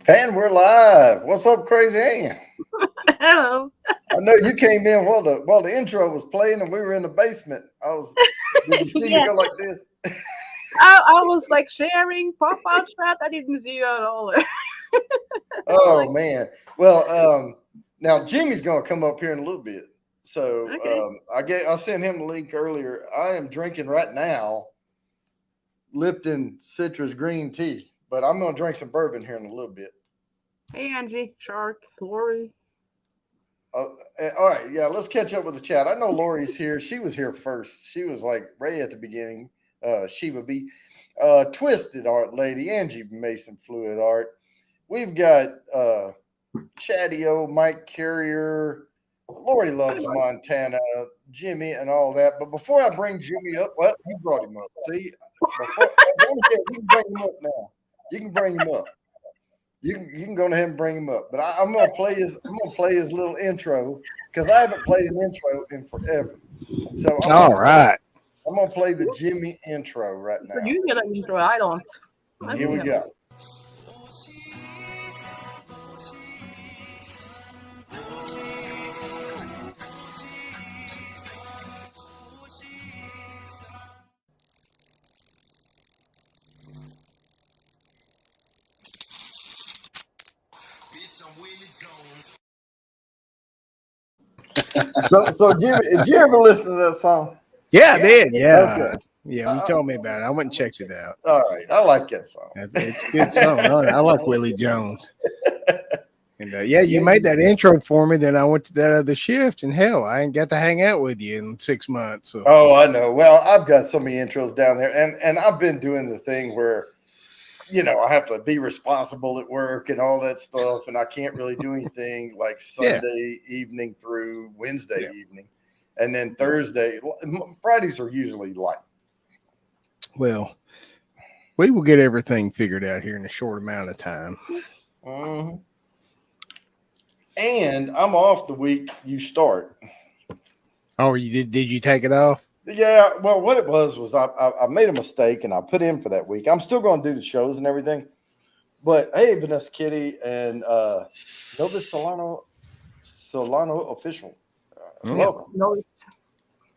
And we're live. What's up, Crazy Ann? Hello. I know you came in while the intro was playing, and we were in the basement. Did you see me Yeah. go like this? I was like sharing pop-out chat. I didn't see you at all. Oh man. Well, now Jimmy's gonna come up here in a little bit. So Okay. I sent him the link earlier. I am drinking right now Lipton citrus green tea, but I'm gonna drink some bourbon here in a little bit. Hey, Angie, Shark, Lori. Uh, all right, yeah, let's catch up with the chat. I know Lori's here. She was here first. She was like right at the beginning. Shiva B. Twisted Art Lady, Angie Mason Fluid Art. We've got Chatty O, Mike Carrier, Lori Hi, Loves boy. Montana, Jimmy, and all that. But before I bring Jimmy up, well, you brought him up. See, before you can bring him up now. You can bring him up. You can go ahead and bring him up. But I'm gonna play his little intro because I haven't played an intro in forever. So All right. I'm gonna play the Jimmy intro right So now. you get an intro. I don't. Let Here me we have go. So Jimmy, did you ever listen to that song? Yeah, I did. Yeah. Okay. Yeah, you told me about it. I went and checked it out. All right, I like that song. It's a good song. I like Willie Jones. And yeah, you made that intro for me. Then I went to that other shift, and hell, I ain't got to hang out with you in 6 months. So. Oh, I know. Well, I've got so many intros down there, and I've been doing the thing where, I have to be responsible at work and all that stuff, and I can't really do anything like Sunday evening through Wednesday evening, and then Thursday. Fridays are usually light. Well, we will get everything figured out here in a short amount of time. Mm-hmm. And I'm off the week you start. Oh, you did you take it off? Yeah, well, what it was I made a mistake and I put in for that week. I'm still going to do the shows and everything. But hey, Vanessa Kitty and Novus Solano official. Welcome. no.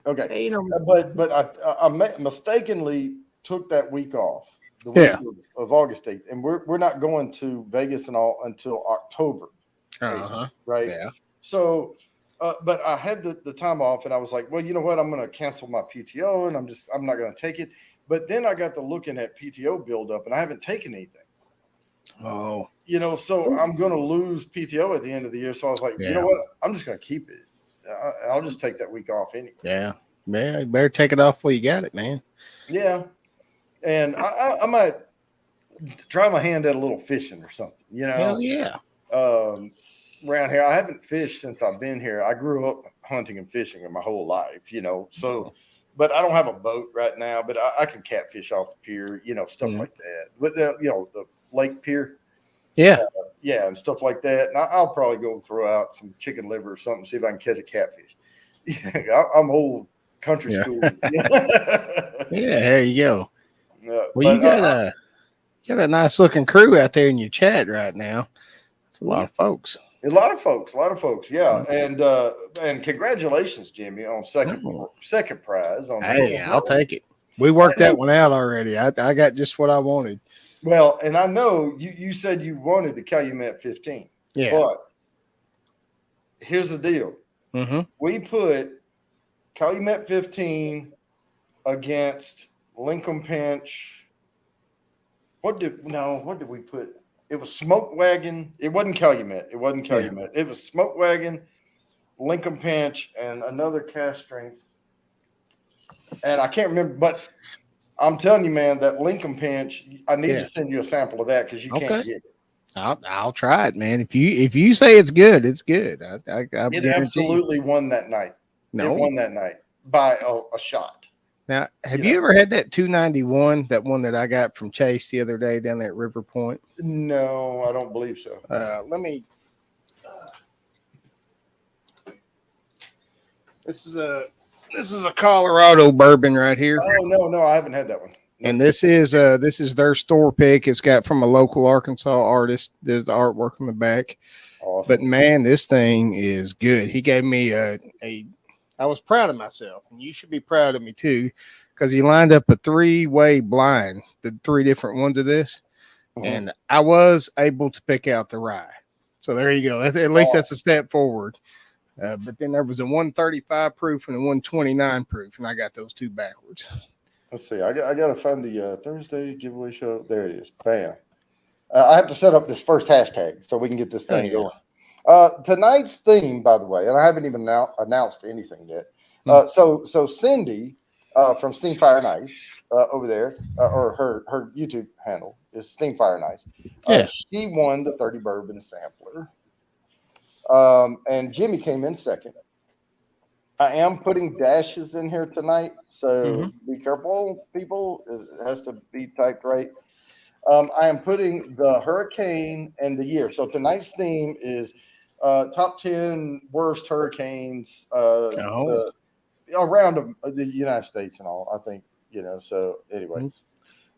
Okay. Hey, But I mistakenly took that week off, the week of August 8th. And we're not going to Vegas and all until October. Right. Yeah. So, but I had the time off, and I was like, well, you know what? I'm going to cancel my PTO, and I'm not going to take it. But then I got to looking at PTO buildup, and I haven't taken anything. Oh, So I'm going to lose PTO at the end of the year. So I was like, you Yeah. know what? I'm just going to keep it. I'll just take that week off anyway. yeah. You better take it off while you got it, man. Yeah. And I might try my hand at a little fishing or something, Hell yeah. Around here. I haven't fished since I've been here. I grew up hunting and fishing in my whole life, so, but I don't have a boat right now, but I can catfish off the pier, stuff like that. With the lake pier. Yeah. Yeah, and stuff like that. And I'll probably go throw out some chicken liver or something, see if I can catch a catfish. I'm old country school. Yeah, there you go. Well, but you got a nice looking crew out there in your chat right now. It's a lot of folks. A lot of folks. Yeah. And congratulations, Jimmy, on second prize. Hey, I'll take it. We worked that one out already. I got just what I wanted. Well, and I know you said you wanted the Calumet 15. Yeah. But here's the deal. Mm-hmm. We put Calumet 15 against Lincoln Pinch. What did we put? It was Smoke Wagon. It wasn't Calumet. Yeah. It was Smoke Wagon, Lincoln Pinch, and another cast strength. And I can't remember, but I'm telling you, man, that Lincolm Pinch, I need to send you a sample of that because you can't get it. I'll try it, man. If you say it's good, it's good. It absolutely won that night. No. It won that night by a shot. Now, have you ever had that 291, that one that I got from Chase the other day down there at River Point? No, I don't believe so. Let me. This is a Colorado bourbon right here. Oh no, I haven't had that one. And this is their store pick. It's got from a local Arkansas artist. There's the artwork on the back. Awesome. But man, this thing is good. He gave me I was proud of myself, and you should be proud of me too, because he lined up a 3-way blind, the 3 different ones of this, and I was able to pick out the rye. So there you go. At least that's a step forward. But then there was a 135 proof and a 129 proof, and I got those 2 backwards. Let's see. I got to find the Thursday giveaway show. There it is. Bam. I have to set up this first hashtag so we can get this thing going. Tonight's theme, by the way, and I haven't even announced anything yet. So Cindy from Steam Fire and Ice over there, or her YouTube handle is Steam Fire and Ice. She won the 30 bourbon sampler. And Jimmy came in second. I am putting dashes in here tonight, so be careful, people. It has to be typed right. I am putting the hurricane and the year. So tonight's theme is top 10 worst hurricanes around the United States and all. I think So anyway,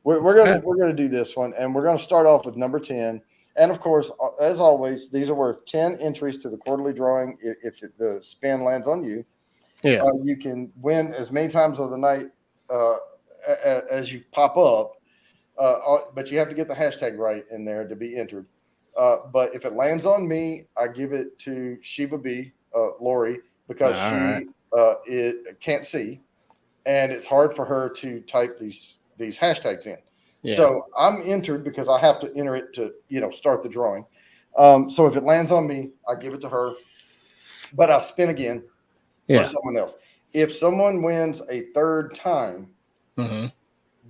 we're gonna do this one, and we're gonna start off with number 10. And of course, as always, these are worth 10 entries to the quarterly drawing. If the spin lands on you, you can win as many times of the night as you pop up. But you have to get the hashtag right in there to be entered. But if it lands on me, I give it to Shiva B, Lori, because she can't see, and it's hard for her to type these hashtags in. Yeah. So I'm entered because I have to enter it to start the drawing. So if it lands on me, I give it to her, but I spin again for someone else. If someone wins a third time,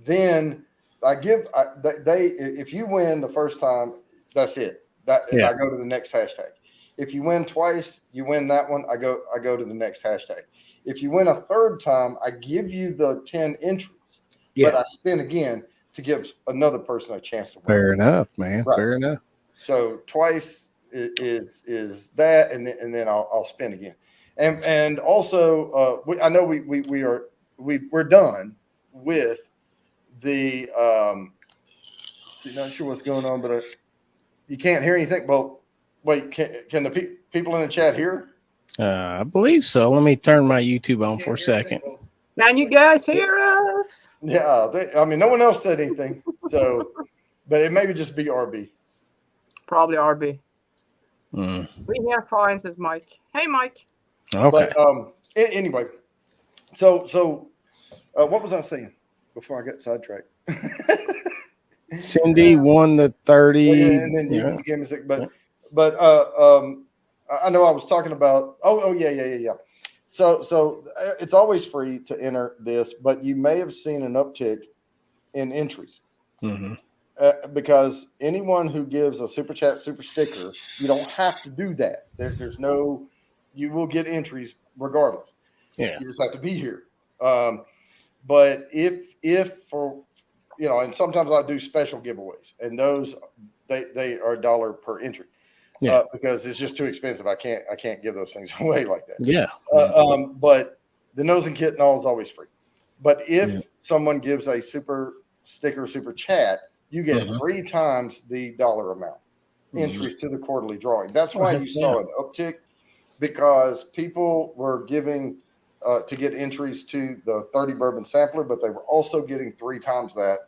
then I give if you win the first time, that's it. I go to the next hashtag. If you win twice, you win that one. I go to the next hashtag. If you win a third time, I give you the 10 entries, but I spin again to give another person a chance to win. Fair enough, man. Right. Fair enough. So twice is that, and then I'll spin again. And also, I know we're done with the not sure what's going on, but you can't hear anything. Well, wait, can the people in the chat hear? I believe so. Let me turn my YouTube on for a second. Can you guys hear us? Yeah, no one else said anything. So, but it may just be RB. Probably RB. We hear fine, says Mike. Hey, Mike. Okay. But, anyway, so what was I saying before I got sidetracked? Cindy won the 30. Yeah, and then Yeah. you gave me six, but I know I was talking about. Oh yeah. So it's always free to enter this, but you may have seen an uptick in entries. Mm-hmm. Because anyone who gives a super chat, super sticker, you don't have to do that. There's no, you will get entries regardless. Yeah. You just have to be here. But if for, and sometimes I do special giveaways, and those they are $1 per entry. Yeah. Because it's just too expensive. I can't give those things away like that. Yeah. But the nose and kit and all is always free. But if someone gives a super sticker, super chat, you get 3 times the dollar amount entries to the quarterly drawing. That's why you saw an uptick, because people were giving to get entries to the 30 bourbon sampler, but they were also getting 3 times that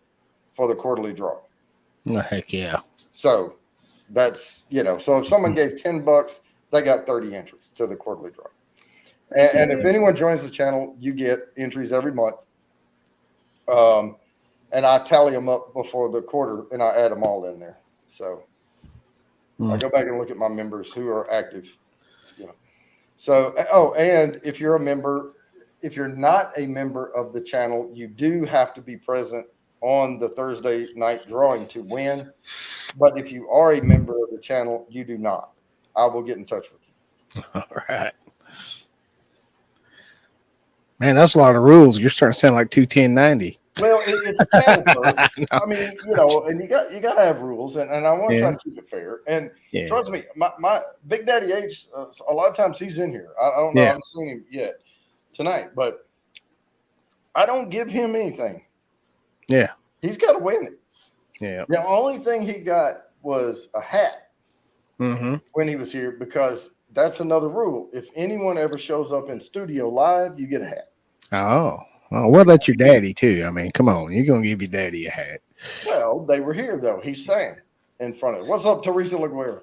for the quarterly drawing. Oh, heck yeah. So that's, so if someone gave $10, they got 30 entries to the quarterly drawing. And if anyone joins the channel, you get entries every month. And I tally them up before the quarter, and I add them all in there. So I go back and look at my members who are active. So, and if you're a member, if you're not a member of the channel, you do have to be present on the Thursday night drawing to win. But if you are a member of the channel, you do not. I will get in touch with you. All right. Man, that's a lot of rules. You're starting to sound like 21090. Well, it's a channel first. I mean, and you got to have rules, and I want to try to keep it fair. And trust me, my Big Daddy H, a lot of times he's in here. I don't know. I haven't seen him yet tonight, but I don't give him anything. Yeah. He's got to win it. Yeah. The only thing he got was a hat when he was here, because that's another rule. If anyone ever shows up in studio live, you get a hat. Oh, what about your daddy too? I mean, come on, you're gonna give your daddy a hat. Well, they were here though. He sang in front of it. What's up, Teresa LaGuerra?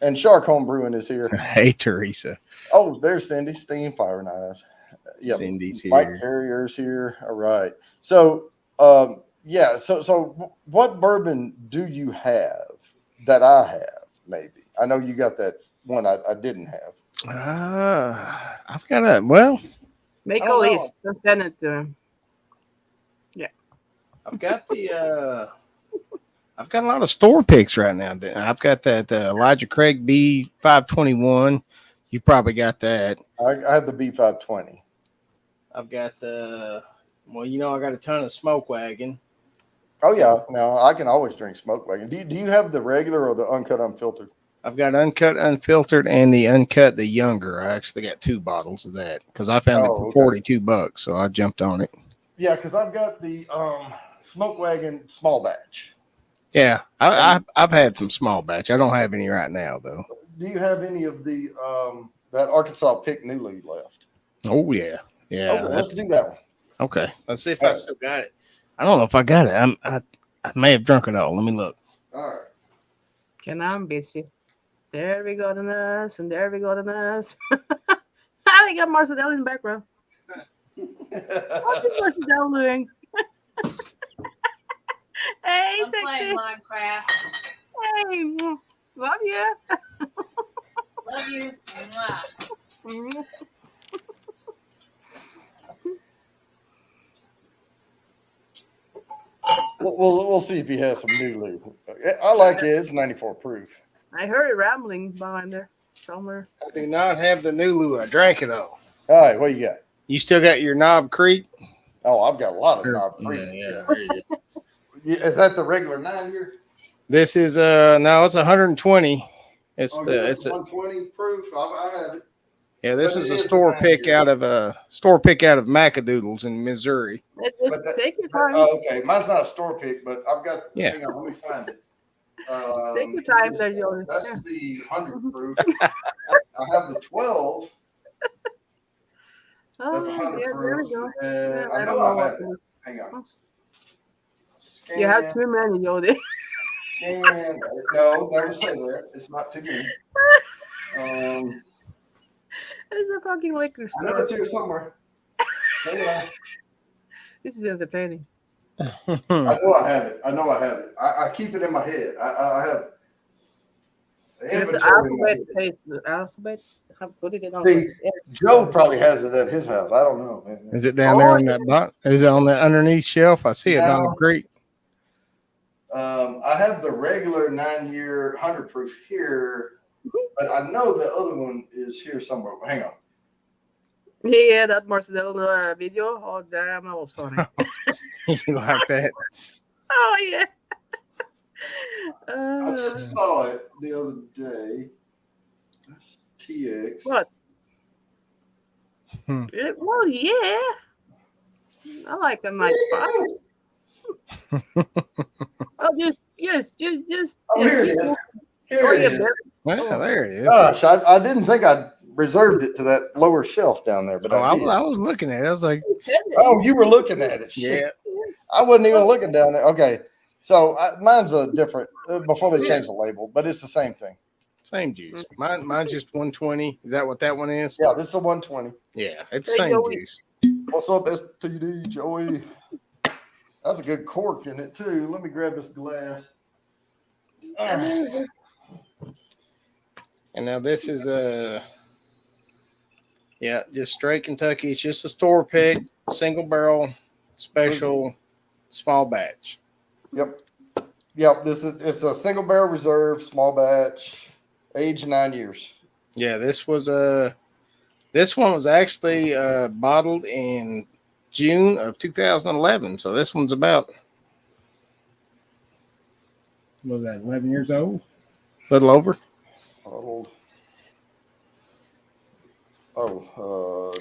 And Shark Home Brewing is here. Hey, Teresa. Oh, there's Cindy. Steam Fire and Eyes. Yeah, Cindy's here. Mike Carrier's here. All right. So, So, what bourbon do you have that I have? Maybe I know you got that one I didn't have. I've got Make a list and send it to him. Yeah. I've got I've got a lot of store picks right now. I've got that Elijah Craig B521. You probably got that. I have the B520. I've got I got a ton of Smoke Wagon. Oh yeah, no, I can always drink Smoke Wagon. Do you have the regular or the uncut unfiltered? I've got uncut unfiltered and the uncut the younger. I actually got 2 bottles of that because I found it for $42, so I jumped on it. Yeah, because I've got the Smoke Wagon small batch. Yeah, I've had some small batch. I don't have any right now though. Do you have any of the that Arkansas Pick Newly left? Oh yeah. Okay, let's do that one. Okay, let's see if I still got it. I don't know if I got it. I may have drunk it all. Let me look. All right. Can I'm busy. There we go, the nurse, and there we go, the nurse. I got Marcel in the background. What's Marcel doing? Hey, I'm playing Minecraft. Hey, love you. Love you. Mwah. We'll see if he has some new lube. I like it. It's 94 proof. I heard it rambling behind there somewhere. I do not have the Nulu. I drank it all. All right, what you got? You still got your Knob Creek? Oh, I've got a lot of Knob Creek. Yeah. There you go. Is that the regular 9-year? This is no, it's 120. It's 120 proof. I have it. Yeah, this is a store pick out of Macadoodles in Missouri. Take your time. Okay, mine's not a store pick, but I've got. Hang on, let me find it. Take your time, there, Jonas. That's the 100 proof. I have the 12. That's 100 proof. There we go. And I I know don't know I have what it. Hang on. Scan. You have too many, Jody. And no, never say that. It's not too many. It's a fucking liquor I know store. it's here somewhere. Hang on. This is entertaining. I know I have it. I keep it in my head. I have Is an it the inventory in my alphabet? head. Taste the alphabet. How put it on? See, Joe probably has it at his house. I don't know, man. Is it down there Oh, on that bot? Is it on that underneath shelf? I see it down the No. creek. I have the regular 9-year 100 proof here, but I know the other one is here somewhere. Hang on. Yeah, that Marcel video. Oh damn, that was funny. You like that? Oh yeah. I just saw it the other day. That's TX. What? Well, yeah. I like a nice spot. Oh, just. Oh, here it is. Here Oh, it yeah, is. Well, there it is. Gosh, I didn't think I reserved it to that lower shelf down there, but Oh, I did. I was looking at it. I was like, Oh, you were looking at it. Shit. yeah. I wasn't even looking down there. Okay. So mine's a different before they changed the label, but it's the same thing. Same juice. Mine's just 120. Is that what that one is? Yeah, this is a 120. Yeah, it's Hey, same Joey. juice. What's up, STD, Joey? That's a good cork in it, too. Let me grab this glass. All right. And now this is just straight Kentucky. It's just a store pick, single barrel, special, small batch. Yep. It's a single barrel reserve, small batch, age 9 years. Yeah, this one was actually bottled in June of 2011. So this one's about, what was that, 11 years old? A little over. Old.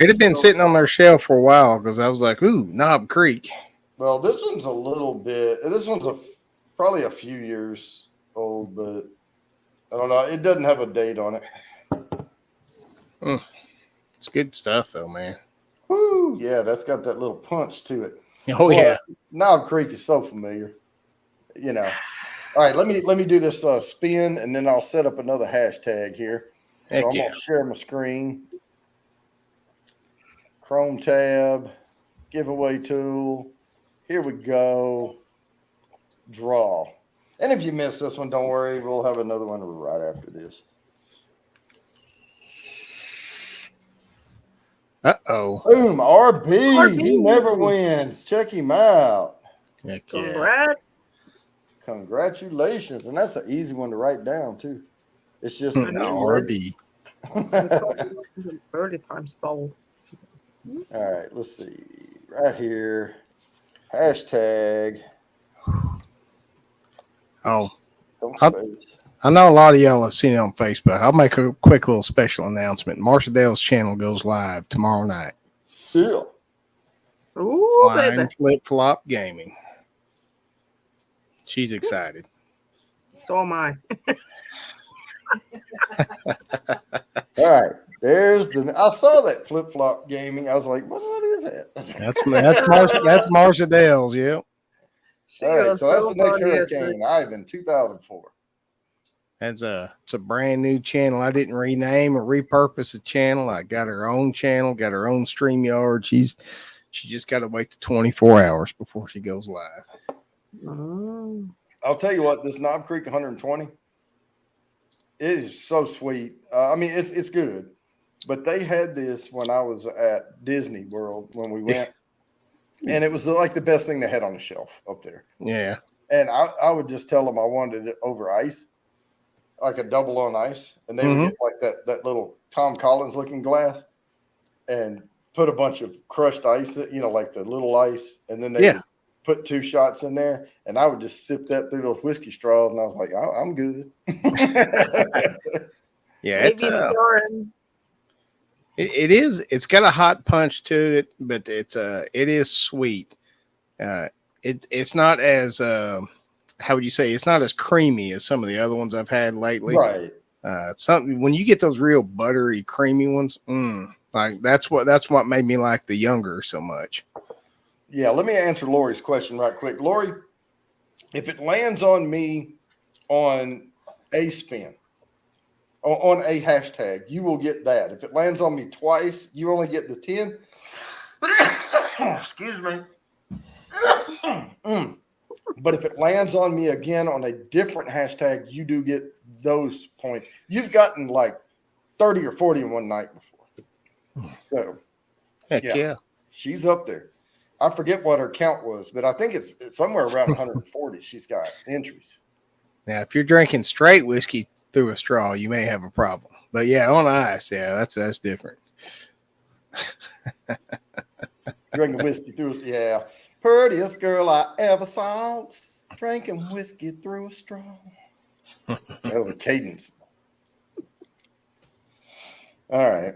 It had been sitting on their shelf for a while because I was like, ooh, Knob Creek. Well, this one's a little bit. This one's probably a few years old, but I don't know. It doesn't have a date on it. It's good stuff, though, man. Woo! Yeah, that's got that little punch to it. Oh, yeah. Knob Creek is so familiar. You know. All right, let me do this spin, and then I'll set up another hashtag here. Heck So I'm yeah. gonna share my screen. Chrome tab, giveaway tool. Here we go. Draw. And if you missed this one, don't worry. We'll have another one right after this. Uh-oh. Boom, RB. RB. He never wins. Check him out. Heck yeah. Congrats. Congratulations. And that's an easy one to write down, too. It's just No, RB. Early times bowl. All right, let's see. Right here. Hashtag. Oh, Don't I'll- space. I know a lot of y'all have seen it on Facebook. I'll make a quick little special announcement. Marsha Dale's channel goes live tomorrow night. Yeah. Ooh, Flying baby. Flip Flop Gaming. She's excited. So am I. All right. There's I saw that flip flop gaming. I was like, what is that? That's Marsha Dale's. Yep. She All right. was So that's the next funny hurricane. Ivan, 2004. It's a brand new channel. I didn't rename or repurpose the channel. I got her own channel, got her own StreamYard. She just got to wait the 24 hours before she goes live. Oh. I'll tell you what, this Knob Creek 120, it is so sweet. I mean, it's good. But they had this when I was at Disney World when we went. And it was like the best thing they had on the shelf up there. Yeah. And I would just tell them I wanted it over ice, like a double on ice. And they would get like that little Tom Collins looking glass and put a bunch of crushed ice, like the little ice. And then they would put 2 shots in there. And I would just sip that through those whiskey straws. And I was like, I'm good. Yeah. It's Maybe scoring. It is. It's got a hot punch to it, but it is sweet. It's not as how would you say? It's not as creamy as some of the other ones I've had lately. Right. Something when you get those real buttery, creamy ones, like that's what made me like the younger so much. Yeah. Let me answer Lori's question right quick. Lori, if it lands on me on a spin, on a hashtag, you will get that. If it lands on me twice, you only get the 10. Excuse me. But if it lands on me again on a different hashtag, you do get those points. You've gotten like 30 or 40 in one night before. So Heck Yeah. yeah. she's up there. I forget what her count was, but I think it's somewhere around 140. She's got entries. Now, if you're drinking straight whiskey through a straw, you may have a problem. But yeah, on ice, yeah, that's different. Drinking whiskey through, yeah. Prettiest girl I ever saw, drinking whiskey through a straw. That was a cadence. All right.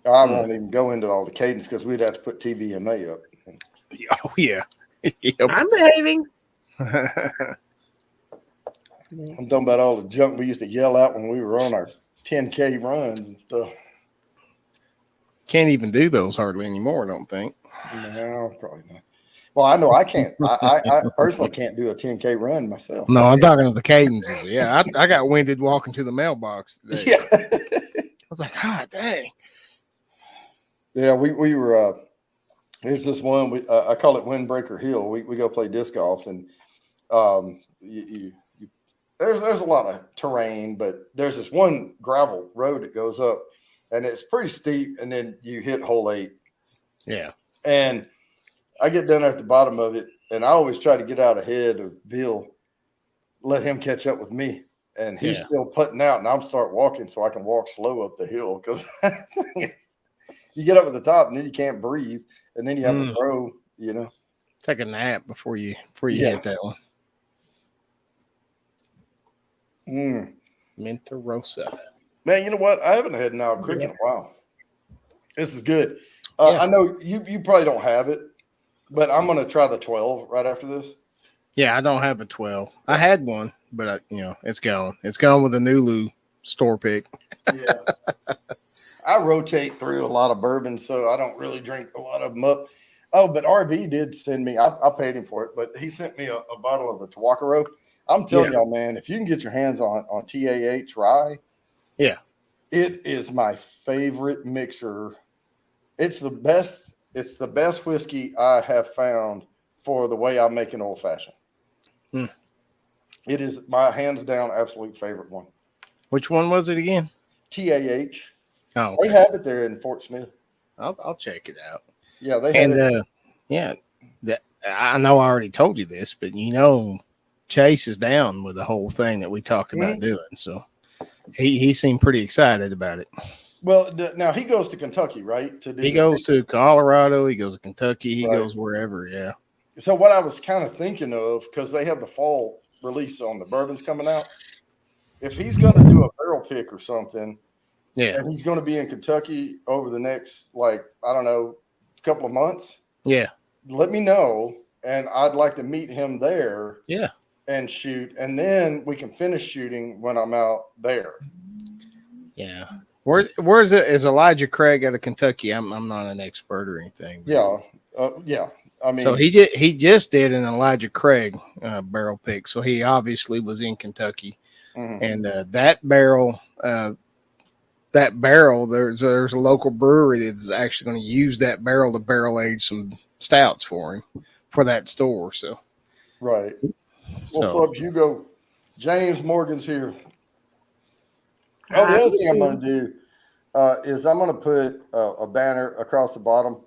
I won't even go into all the cadence because we'd have to put TVMA up. Oh yeah. Yep. I'm behaving. I'm talking about all the junk we used to yell out when we were on our 10K runs and stuff. Can't even do those hardly anymore, I don't think. No, probably not. Well, I know I can't. I personally can't do a 10K run myself. No, I'm talking to the cadences. Yeah, I got winded walking to the mailbox today. Yeah. I was like, God dang. Yeah, we were. Here's this one. I call it Windbreaker Hill. We go play disc golf, and there's a lot of terrain, but there's this one gravel road that goes up, and it's pretty steep, and then you hit hole 8. Yeah. And I get down at the bottom of it, and I always try to get out ahead of Bill, let him catch up with me. And he's still putting out, and I'm start walking so I can walk slow up the hill because you get up at the top and then you can't breathe, and then you have to throw, you know. Take a nap before you hit that one. Mentarosa. Man, you know what? I haven't had an Owl Creek in a while. This is good. I know you probably don't have it, but I'm going to try the 12 right after this. Yeah, I don't have a 12. I had one, but it's gone. It's gone with the Nulu store pick. Yeah. I rotate through a lot of bourbon, so I don't really drink a lot of them up. Oh, but RB did send me, I paid him for it, but he sent me a bottle of the Tawakaro. I'm telling y'all, man, if you can get your hands on TAH rye, it is my favorite mixer. It's the best whiskey I have found for the way I make an old fashioned. It is my hands down absolute favorite one. Which one was it again? TAH. Oh, okay. They have it there in Fort Smith. I'll check it out. Yeah, they had it. I know I already told you this, but Chase is down with the whole thing that we talked about doing. So he seemed pretty excited about it. Well, now he goes to Kentucky, right? He goes to Colorado. He goes to Kentucky. He goes wherever. Yeah. So what I was kind of thinking of, because they have the fall release on the bourbons coming out, if he's going to do a barrel pick or something, and he's going to be in Kentucky over the next, couple of months, let me know, and I'd like to meet him there. Yeah. And shoot, and then we can finish shooting when I'm out there. Yeah. Where's it? Is Elijah Craig out of Kentucky? I'm not an expert or anything. Yeah. I mean, so he just did an Elijah Craig barrel pick. So he obviously was in Kentucky, and that barrel, there's a local brewery that's actually going to use that barrel to barrel age some stouts for him for that store. So right. What's up, Hugo? James Morgan's here. Oh, the other thing I'm going to do is I'm going to put a banner across the bottom.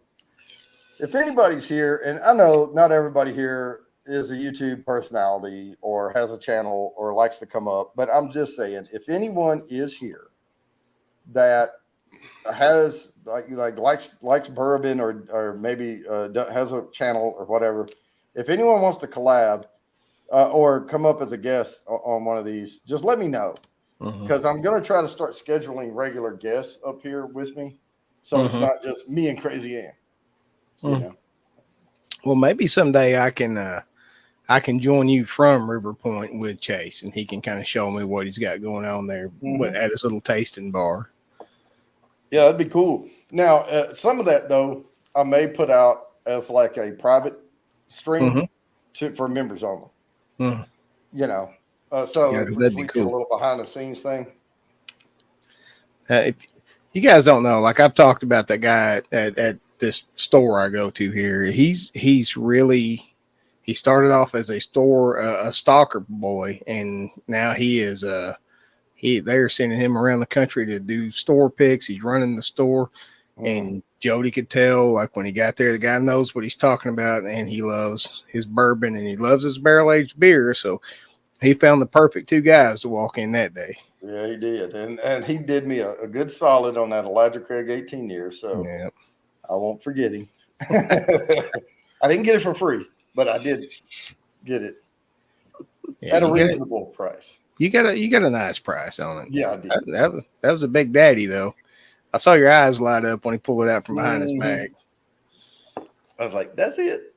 If anybody's here, and I know not everybody here is a YouTube personality or has a channel or likes to come up, but I'm just saying, if anyone is here that has likes bourbon or maybe has a channel or whatever, if anyone wants to collab, or come up as a guest on one of these, just let me know, because I'm going to try to start scheduling regular guests up here with me, so it's not just me and Crazy Ann. You know? Well, maybe someday I can join you from River Point with Chase, and he can kind of show me what he's got going on there at his little tasting bar. Yeah, that'd be cool. Now, some of that though, I may put out as like a private stream for members only. So that'd be we cool. get a little behind the scenes thing. If you guys don't know, like I've talked about that guy at this store I go to here. He's really, he started off as a stalker boy, and now he is they're sending him around the country to do store picks. He's running the store, and Jody could tell, like, when he got there, the guy knows what he's talking about, and he loves his bourbon and he loves his barrel aged beer. So he found the perfect two guys to walk in that day. Yeah, he did. And he did me a good solid on that Elijah Craig 18 years. So Yeah. I won't forget him. I didn't get it for free, but I did get it Yeah, at a you got- reasonable price. You got a nice price on it. Yeah, I did. That was a big daddy though. I saw your eyes light up when he pulled it out from behind his Mhm. bag. I was like, that's it.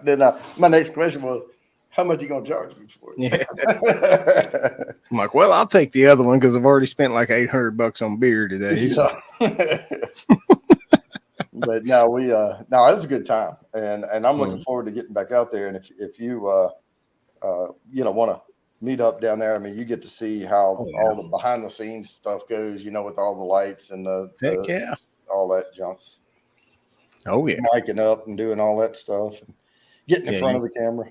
Then my next question was, how much you gonna charge me for it? Yeah. I'm like, well, I'll take the other one because I've already spent like $800 on beer today. So, Yeah. But no, it was a good time, and I'm looking forward to getting back out there. And if you want to meet up down there, I mean, you get to see how all the behind the scenes stuff goes, with all the lights and heck yeah. all that junk, Oh yeah. miking up and doing all that stuff, and getting in front of the camera.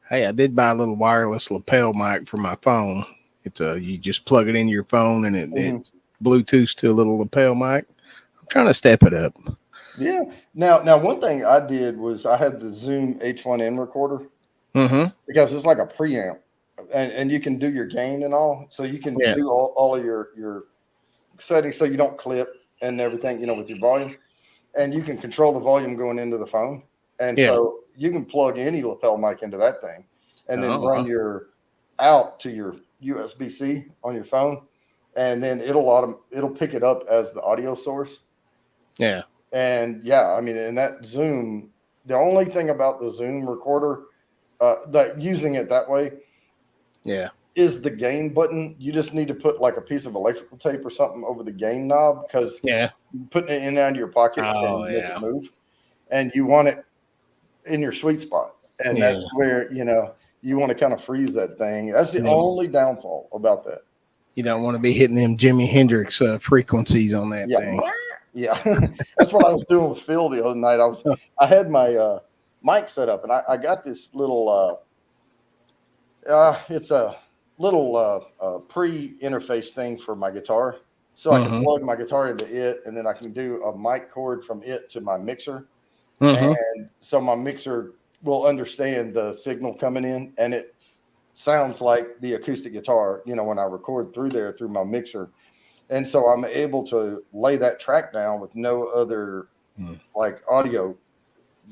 Hey, I did buy a little wireless lapel mic for my phone. It's you just plug it into your phone and it Bluetooths to a little lapel mic. I'm trying to step it up. Yeah. Now one thing I did was I had the Zoom H1N recorder because it's like a preamp, and you can do your gain and all, so you can do all of your settings so you don't clip and everything, with your volume, and you can control the volume going into the phone, and so you can plug any lapel mic into that thing, and then run your out to your USB-C on your phone, and then it'll pick it up as the audio source. Yeah. And I mean, in that Zoom, the only thing about the Zoom recorder, that using it that way, is the gain button. You just need to put like a piece of electrical tape or something over the gain knob, because putting it in and out of your pocket can make it move, and you want it in your sweet spot, and that's where you want to kind of freeze that thing. That's the only downfall about that. You don't want to be hitting them Jimi Hendrix frequencies on that thing. Yeah, that's what I was doing with Phil the other night. I had my mic set up, and I got this little it's a little pre-interface thing for my guitar, so I can plug my guitar into it, and then I can do a mic cord from it to my mixer, and so my mixer will understand the signal coming in, and it sounds like the acoustic guitar, when I record through my mixer. And so I'm able to lay that track down with no other like audio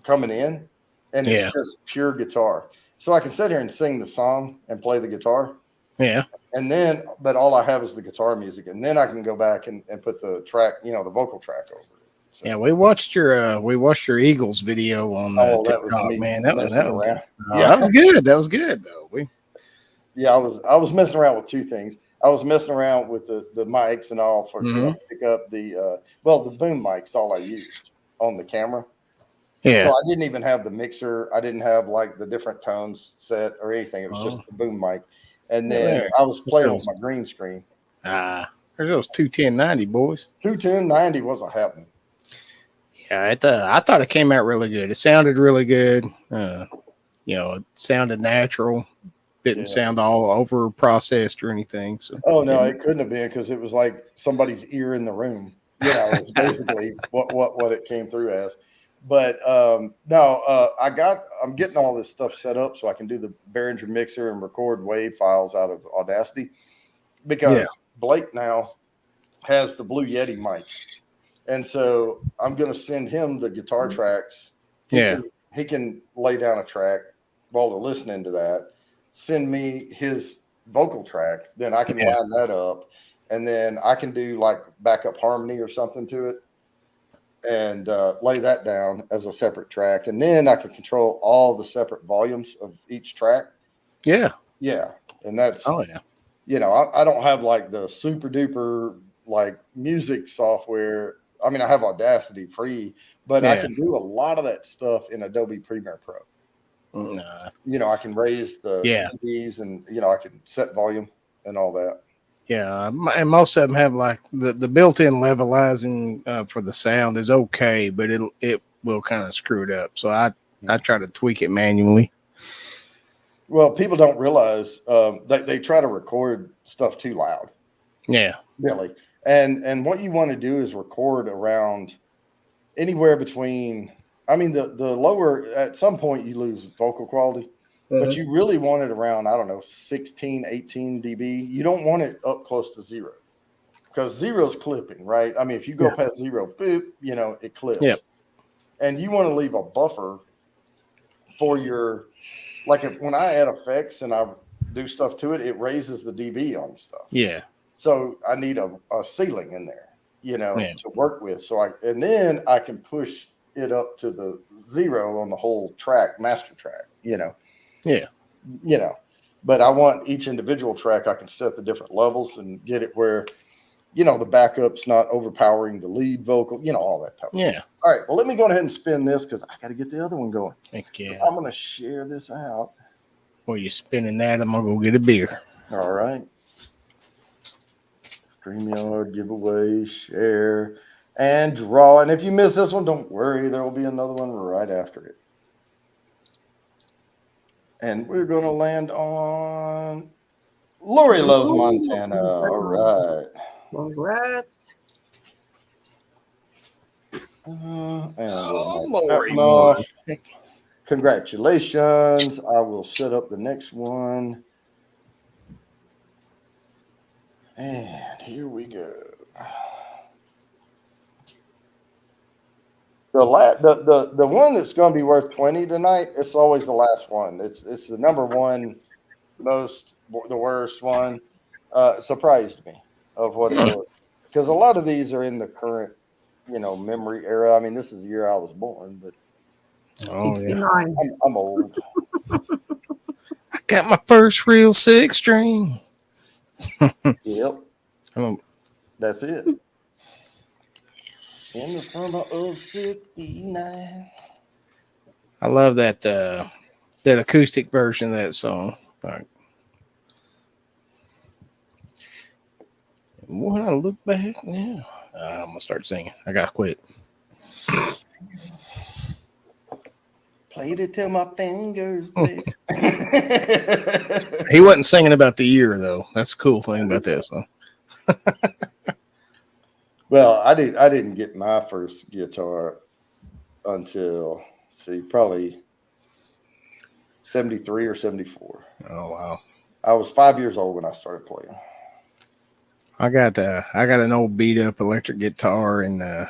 coming in, and it's just pure guitar. So I can sit here and sing the song and play the guitar. Yeah. And then, but all I have is the guitar music, and then I can go back and put the track, the vocal track over it. So. Yeah, we watched your Eagles video on TikTok, that was man. That was that was good. That was good though. I was messing around with two things. I was messing around with the mics and all for pick up the boom mics. All I used on the camera. Yeah. So I didn't even have the mixer. I didn't have like the different tones set or anything. It was just the boom mic. And then I was playing with my green screen. There's those 21090 boys. 21090 wasn't happening. Yeah, I thought it came out really good. It sounded really good. It sounded natural. Didn't sound all over processed or anything. So no, it couldn't have been, because it was like somebody's ear in the room. It's basically what it came through as. But I'm getting all this stuff set up so I can do the Behringer mixer and record WAV files out of Audacity, because Blake now has the Blue Yeti mic, and so I'm going to send him the guitar tracks. He can lay down a track while they're listening to that. Send me his vocal track, then I can line that up, and then I can do like backup harmony or something to it, and lay that down as a separate track, and then I can control all the separate volumes of each track. And that's I don't have like the super duper like music software. I mean, I have Audacity free, but I can do a lot of that stuff in Adobe Premiere Pro. I can raise the keys, and I can set volume and all that. Yeah, and most of them have like the built-in levelizing for the sound is okay, but it will kind of screw it up. So I try to tweak it manually. Well, people don't realize they try to record stuff too loud. Yeah, Really. And what you want to do is record around anywhere between, I mean, the lower, at some point you lose vocal quality, but you really want it around, I don't know, 16, 18 dB. You don't want it up close to zero because zero's clipping, right? I mean, if you go past zero, boop, it clips. Yep. And you want to leave a buffer for your, like when I add effects and I do stuff to it, it raises the dB on stuff. yeah, So I need a ceiling in there, to work with. And then I can push it up to the zero on the whole track, master track, Yeah. But I want each individual track, I can set the different levels and get it where, the backup's not overpowering the lead vocal, all that type of stuff. All right. Well, let me go ahead and spin this because I got to get the other one going. Heck yeah. I'm going to share this out. While you're spinning that, I'm gonna go get a beer. All right. StreamYard giveaway, share, and draw. And if you miss this one, don't worry. There will be another one right after it. And we're going to land on Lori Loves Montana. All right. Congrats. And we'll Lori. Congratulations. I will set up the next one. And here we go. The one that's going to be worth 20 tonight, it's always the last one. It's the number one the worst one. Surprised me of what it was. Because a lot of these are in the current, memory era. I mean, this is the year I was born, but 69. I'm old. I got my first real 6-string. Yep. Oh, That's it. In the summer of 69. I love that acoustic version of that song. Right. When I look back now, I'm gonna start singing. I gotta quit. Played it till my fingers bled. He wasn't singing about the year though. That's the cool thing about that song. Well, I didn't get my first guitar until probably 73 or 74. Oh wow. I was 5 years old when I started playing. I got an old beat up electric guitar and I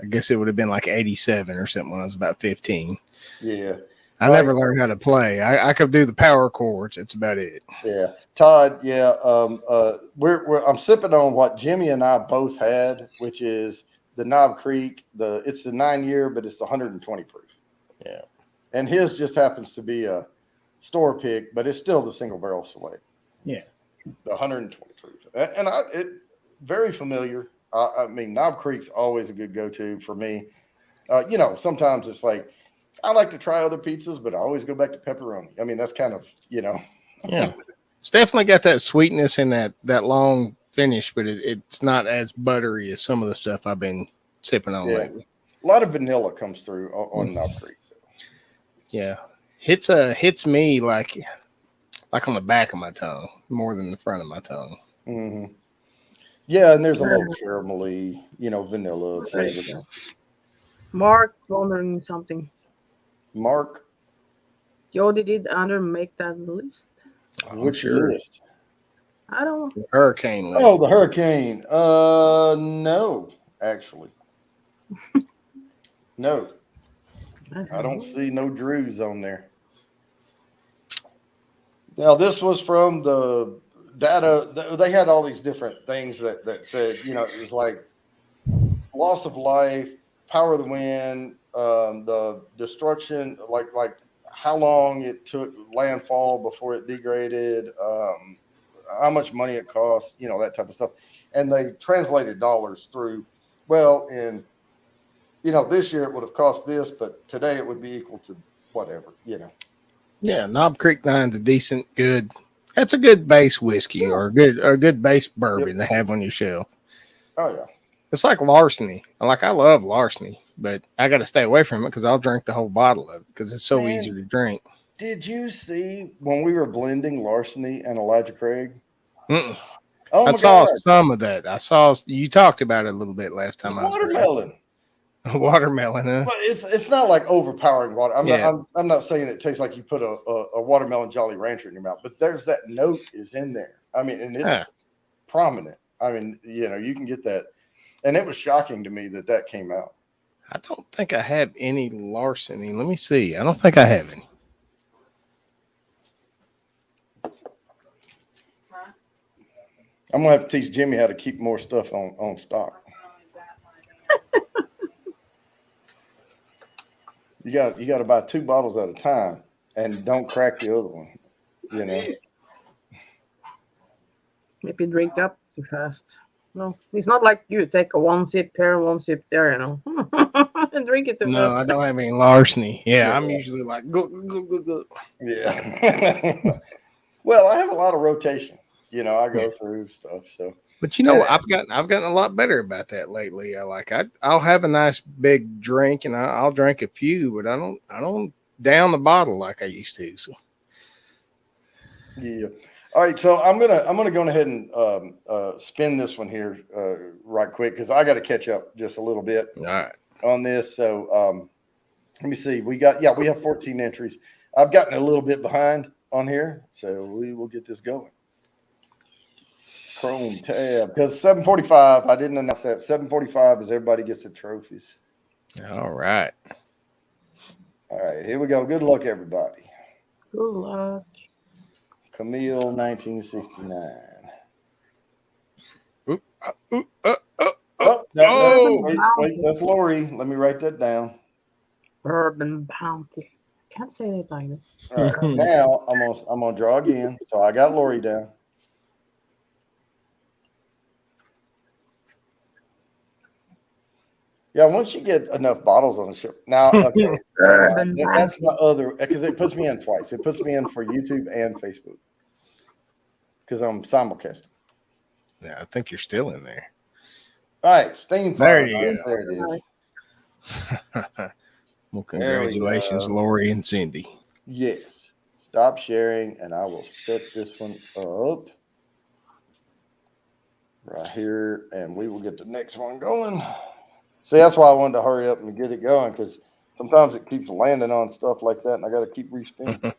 guess it would have been like 87 or something when I was about 15. Yeah. I never learned how to play. I could do the power chords. That's about it. Yeah. Todd, yeah. I'm sipping on what Jimmy and I both had, which is the Knob Creek. It's the 9-year, but it's 120 proof. Yeah. And his just happens to be a store pick, but it's still the single barrel select. Yeah. The 120 proof. And it very familiar. I mean, Knob Creek's always a good go-to for me. Sometimes it's like, I like to try other pizzas, but I always go back to pepperoni. I mean, that's kind of, Yeah. It's definitely got that sweetness and that long finish, but it's not as buttery as some of the stuff I've been sipping on lately. A lot of vanilla comes through on Knob Creek. Yeah. Hits me like on the back of my tongue more than the front of my tongue. Mm-hmm. Yeah, and there's a little caramelly, vanilla flavor. Mark wondering something. Mark, Jody, did Andrew make that list? which list? I don't know. Hurricane list. Oh, the hurricane. No, actually. No. I don't see no Drews on there. Now, this was from the data. They had all these different things that said, it was like loss of life, power of the wind, the destruction, like how long it took landfall before it degraded, how much money it cost, that type of stuff. And they translated dollars through, this year it would have cost this, but today it would be equal to whatever, Yeah, Knob Creek 9's a decent, good That's a good base whiskey or a good base bourbon to have on your shelf. Oh yeah. It's like larceny. I love larceny, but I got to stay away from it because I'll drink the whole bottle of it because it's so Man. easy to drink. Did you see when we were blending Larceny and Elijah Craig? Mm-mm. Oh I my saw God. some of that. I saw you talked about it a little bit last time. I was Watermelon. watermelon, huh? But it's not like overpowering water. Yeah. I'm not saying it tastes like you put a watermelon Jolly Rancher in your mouth, but there's that note is in there. I mean, and it's Yeah. prominent. I mean, you can get that. And it was shocking to me that came out. I don't think I have any larceny. Let me see. I don't think I have any. I'm gonna have to teach Jimmy how to keep more stuff on stock. You got to buy 2 bottles at a time and don't crack the other one. You know. Maybe drink up too fast. No, it's not like you take a 1 sip here, 1 sip there, and drink it too No, fast. I don't have any larceny. Yeah, Yeah. I'm usually like go. Yeah. Well, I have a lot of rotation. I go through stuff. So, But I've gotten a lot better about that lately. I'll have a nice big drink and I'll drink a few, but I don't down the bottle like I used to. So yeah. All right. So I'm gonna go ahead and spin this one here right quick because I got to catch up just a little bit all right. on this. So let me see. We have 14 entries. I've gotten a little bit behind on here, so we will get this going. Chrome tab because 7:45. I didn't announce that. 7:45 is everybody gets the trophies. All right. All right, here we go. Good luck, everybody. Good luck. Camille, 1969. Wait, that's Lori. Let me write that down. Bourbon Bounty. Can't say it like this. All right, now I'm gonna draw again. So I got Lori down. Yeah, once you get enough bottles on the ship. Now, okay, that's my other because it puts me in twice. It puts me in for YouTube and Facebook because I'm simulcasting. Yeah, I think you're still in there. All right, Steam There Fire. you There it is. Well, congratulations, Lori and Cindy. Yes. Stop sharing, and I will set this one up right here, and we will get the next one going. See, that's why I wanted to hurry up and get it going because sometimes it keeps landing on stuff like that, and I got to keep respinning.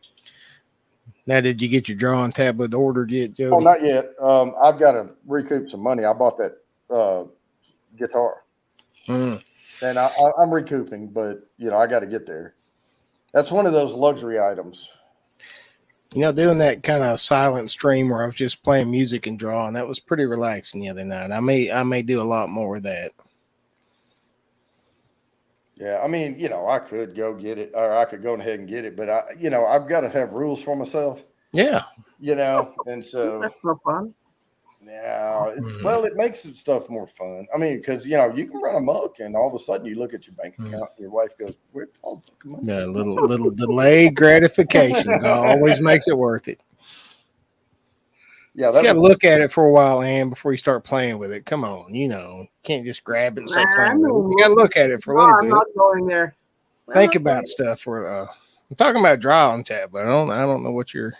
Now, did you get your drawing tablet ordered yet, Joe? Oh, not yet. I've got to recoup some money. I bought that guitar, and I'm recouping, but I got to get there. That's one of those luxury items. Doing that kind of silent stream where I was just playing music and drawing, that was pretty relaxing the other night. I may do a lot more of that. Yeah, I mean, I could go get it, or I could go ahead and get it, but I've got to have rules for myself. Yeah. And so That's no fun. yeah, well, it makes some stuff more fun. I mean, because you can run amok, and all of a sudden you look at your bank account, and your wife goes, "Where's all the money?" Yeah, little delayed gratifications always makes it worth it. Yeah, You got to look at it for a while, Ann, before you start playing with it. Come on, you can't just grab it and start playing with it. You got to look at it for a little I'm bit. not going there. Think about stuff. I'm talking about drawing tablet. I don't know what you're.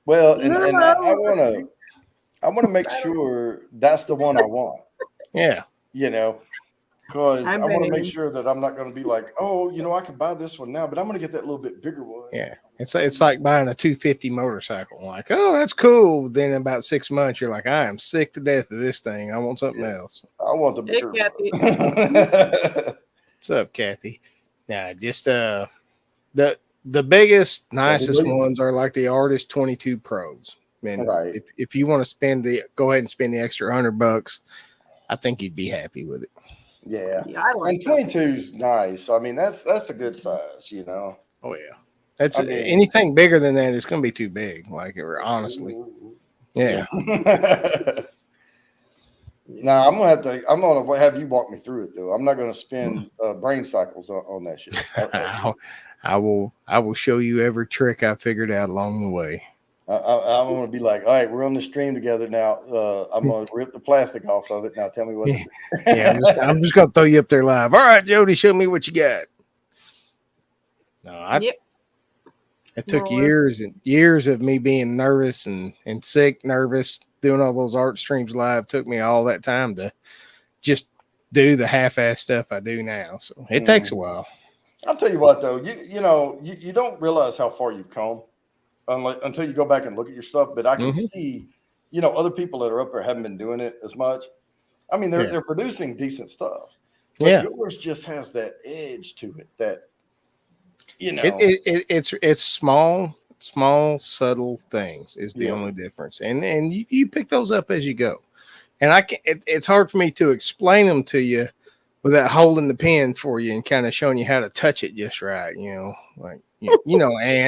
Well, and I want to make sure that's the one I want. Yeah. Because I want to make sure that I'm not going to be like, oh, I could buy this one now, but I'm going to get that little bit bigger one. Yeah. It's like buying a 250 motorcycle. Like, oh, that's cool. Then in about 6 months, you're like, I am sick to death of this thing. I want something else. I want the bigger Kathy. What's up, Kathy? Now, just the biggest, nicest ones are like the Artist 22 Pros. Man, right. If you want to go ahead and spend the extra $100, I think you'd be happy with it. Yeah. I like and 22 is nice. I mean, that's a good size, Oh yeah. Anything bigger than that is going to be too big. Honestly. Yeah. Now I'm gonna have you walk me through it though. I'm not gonna spend brain cycles on that shit. I will show you every trick I figured out along the way. I'm going to be like, all right, we're on the stream together now. I'm going to rip the plastic off of it. Now tell me what to do. Yeah, I'm just gonna throw you up there live. All right, Jody, show me what you got. No, Yep. it took More or less. years and years of me being nervous and sick, nervous, doing all those art streams live. Took me all that time to just do the half-ass stuff I do now. So it takes a while. I'll tell you what, though, you don't realize how far you've come until you go back and look at your stuff. But I can see, other people that are up there haven't been doing it as much. I mean, they're producing decent stuff. But yours just has that edge to it that, it's small, subtle things is the only difference. And you pick those up as you go. And it's hard for me to explain them to you without holding the pen for you and kind of showing you how to touch it just right. Ann,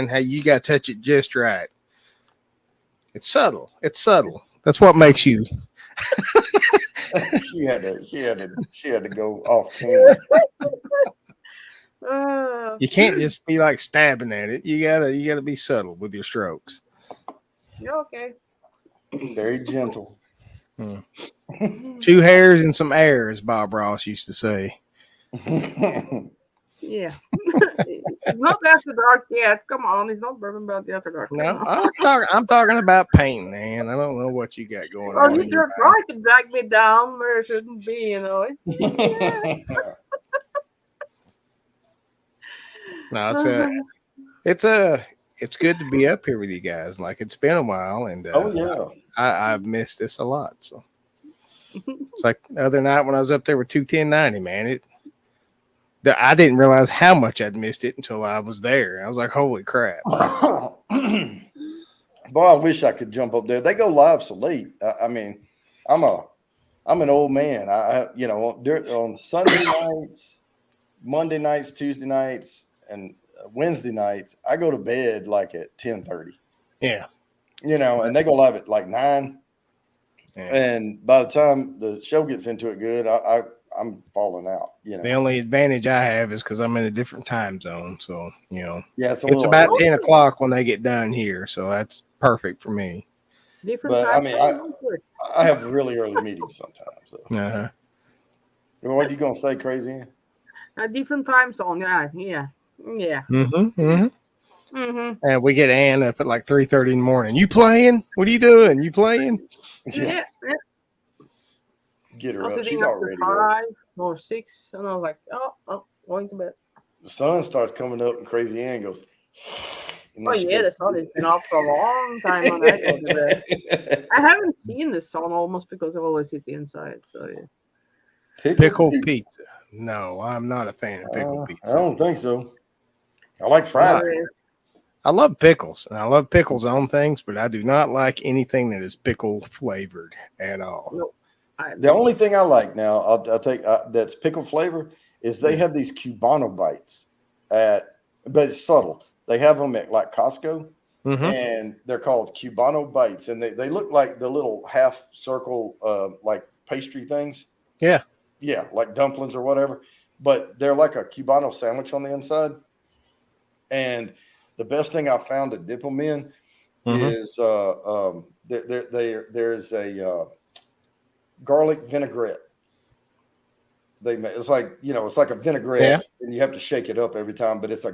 how you got to touch it just right. It's subtle. That's what makes you. she had to go off camera. You can't just be like stabbing at it. You gotta be subtle with your strokes. Okay. Very gentle. 2 hairs and some air, as Bob Ross used to say. Yeah. It's not after dark yet. Come on, he's not bourbon about the after dark. No, I'm talking about painting, man. I don't know what you got going Well, on. you just tried to drag me down where it shouldn't be, No, it's good to be up here with you guys. Like, it's been a while, and I've missed this a lot. So it's like the other night when I was up there with 21090, man. I didn't realize how much I'd missed it until I was there. I was like, holy crap. Boy, I wish I could jump up there. They go live so late. I mean, I'm an old man. On Sunday nights, Monday nights, Tuesday nights, and Wednesday nights, I go to bed like at 10:30. Yeah. And they go live at like 9. Yeah. And by the time the show gets into it good, I'm falling out. The only advantage I have is because I'm in a different time zone. So, it's about 10 o'clock when they get done here. So that's perfect for me. Different but time I have really early meetings sometimes. So. Uh-huh. What are you going to say, Crazy? A different time zone. Yeah. And we get Ann up at like 3:30 in the morning. You playing? What are you doing? You playing? Yeah. Get her I was up. She's sitting up already to 5 or 6, and I was like, oh, going to bed. The sun starts coming up, and Crazy Ann goes. The sun has been off for a long time when I go to bed. I haven't seen the sun almost because I always sit inside. So yeah. Pickle pizza. No, I'm not a fan of pickle pizza. I don't think so. I like fried. I love pickles, and I love pickles on things, but I do not like anything that is pickle flavored at all. Nope. The only thing I like now, I'll take that's pickle flavor is they have these Cubano bites but it's subtle. They have them at like Costco, and they're called Cubano bites, and they look like the little half circle like pastry things. Yeah, like dumplings or whatever, but they're like a Cubano sandwich on the inside. And the best thing I found to dip them in is there's a garlic vinaigrette. It's like it's like a vinaigrette, and you have to shake it up every time. But it's a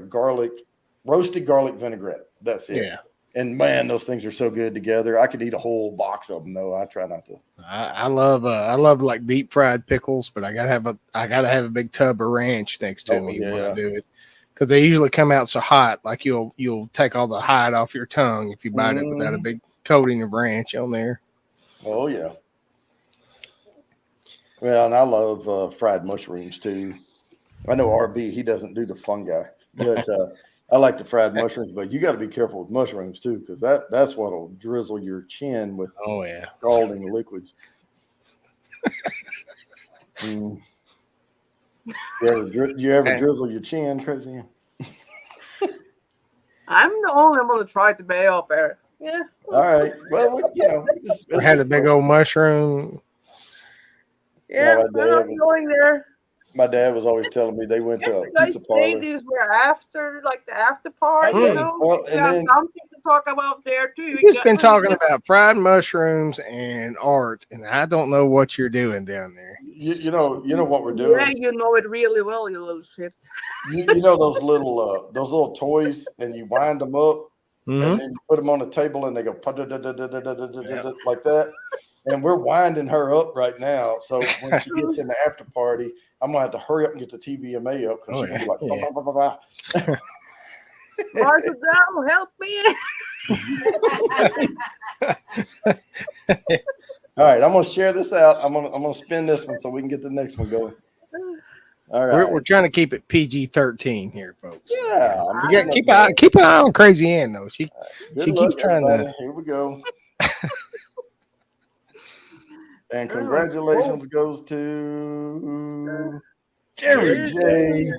roasted garlic vinaigrette. That's it. Yeah. And man, those things are so good together. I could eat a whole box of them, though. I try not to. I love like deep fried pickles, but I gotta have a big tub of ranch next to me when I do it. Because they usually come out so hot, like you'll take all the hide off your tongue if you bite it without a big coating of ranch on there. Oh yeah. Well, and I love fried mushrooms too. I know RB, he doesn't do the fungi, but I like the fried mushrooms. But you got to be careful with mushrooms too, because that's what'll drizzle your chin with scalding liquids. You ever drizzle your chin, Crazy? I'm the only one that tried to bail up there. Yeah. All right. Well, I had a big old mushroom. Yeah, I'm going there. My dad was always telling me they went to a pizza parlor. These were after, like the after party, Well, and then, something to talk about there too. You've just been talking about fried mushrooms and art, and I don't know what you're doing down there. You know what we're Yeah, doing. you know it really well, you little shit. You know those little toys, and you wind them up, Mhm. and then you put them on the table, and they go like that. And we're winding her up right now. So when she gets in the after party, I'm gonna have to hurry up and get the TVMA up because she's gonna be like, bah, bah, bah, bah, bah. Marshall Down, help me. All right, I'm gonna share this out. I'm gonna spin this one so we can get the next one going. All right. We're trying to keep it PG-13 here, folks. Yeah. You got keep an eye on Crazy Ann though. She Good keeps luck, trying to. everybody. Here we go. And congratulations goes to Jerry J.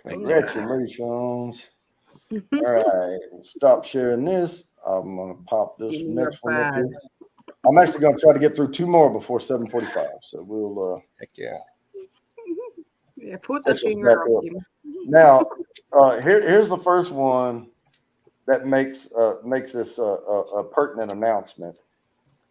Congratulations. All right, stop sharing this. I'm gonna pop this Give me next your one up badge. here. I'm actually gonna try to get through two more before 7:45. So we'll Heck yeah. Yeah, put the Push us finger back on up. him. now here's the first one that makes this a pertinent announcement.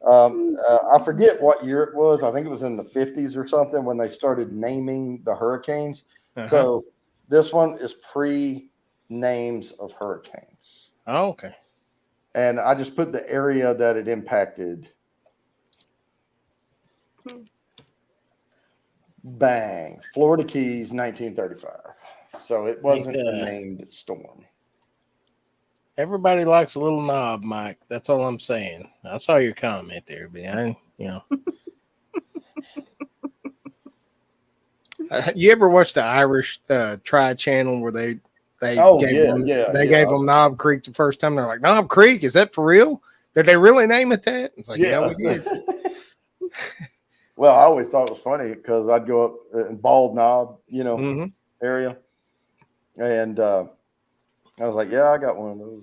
I forget what year it was. I think it was in the 50s or something when they started naming the hurricanes. Uh-huh. So this one is pre-names of hurricanes. Oh, okay. And I just put the area that it impacted. Bang. Florida Keys, 1935. So it wasn't a named storm. Everybody likes a little knob, Mike. That's all I'm saying. I saw your comment there, but you ever watch the Irish Tri Channel where they gave them Knob Creek the first time? They're like, Knob Creek, is that for real? Did they really name it that? It's like, yeah we did. Well, I always thought it was funny because I'd go up in Bald Knob, area, and I was like, yeah, I got one of those.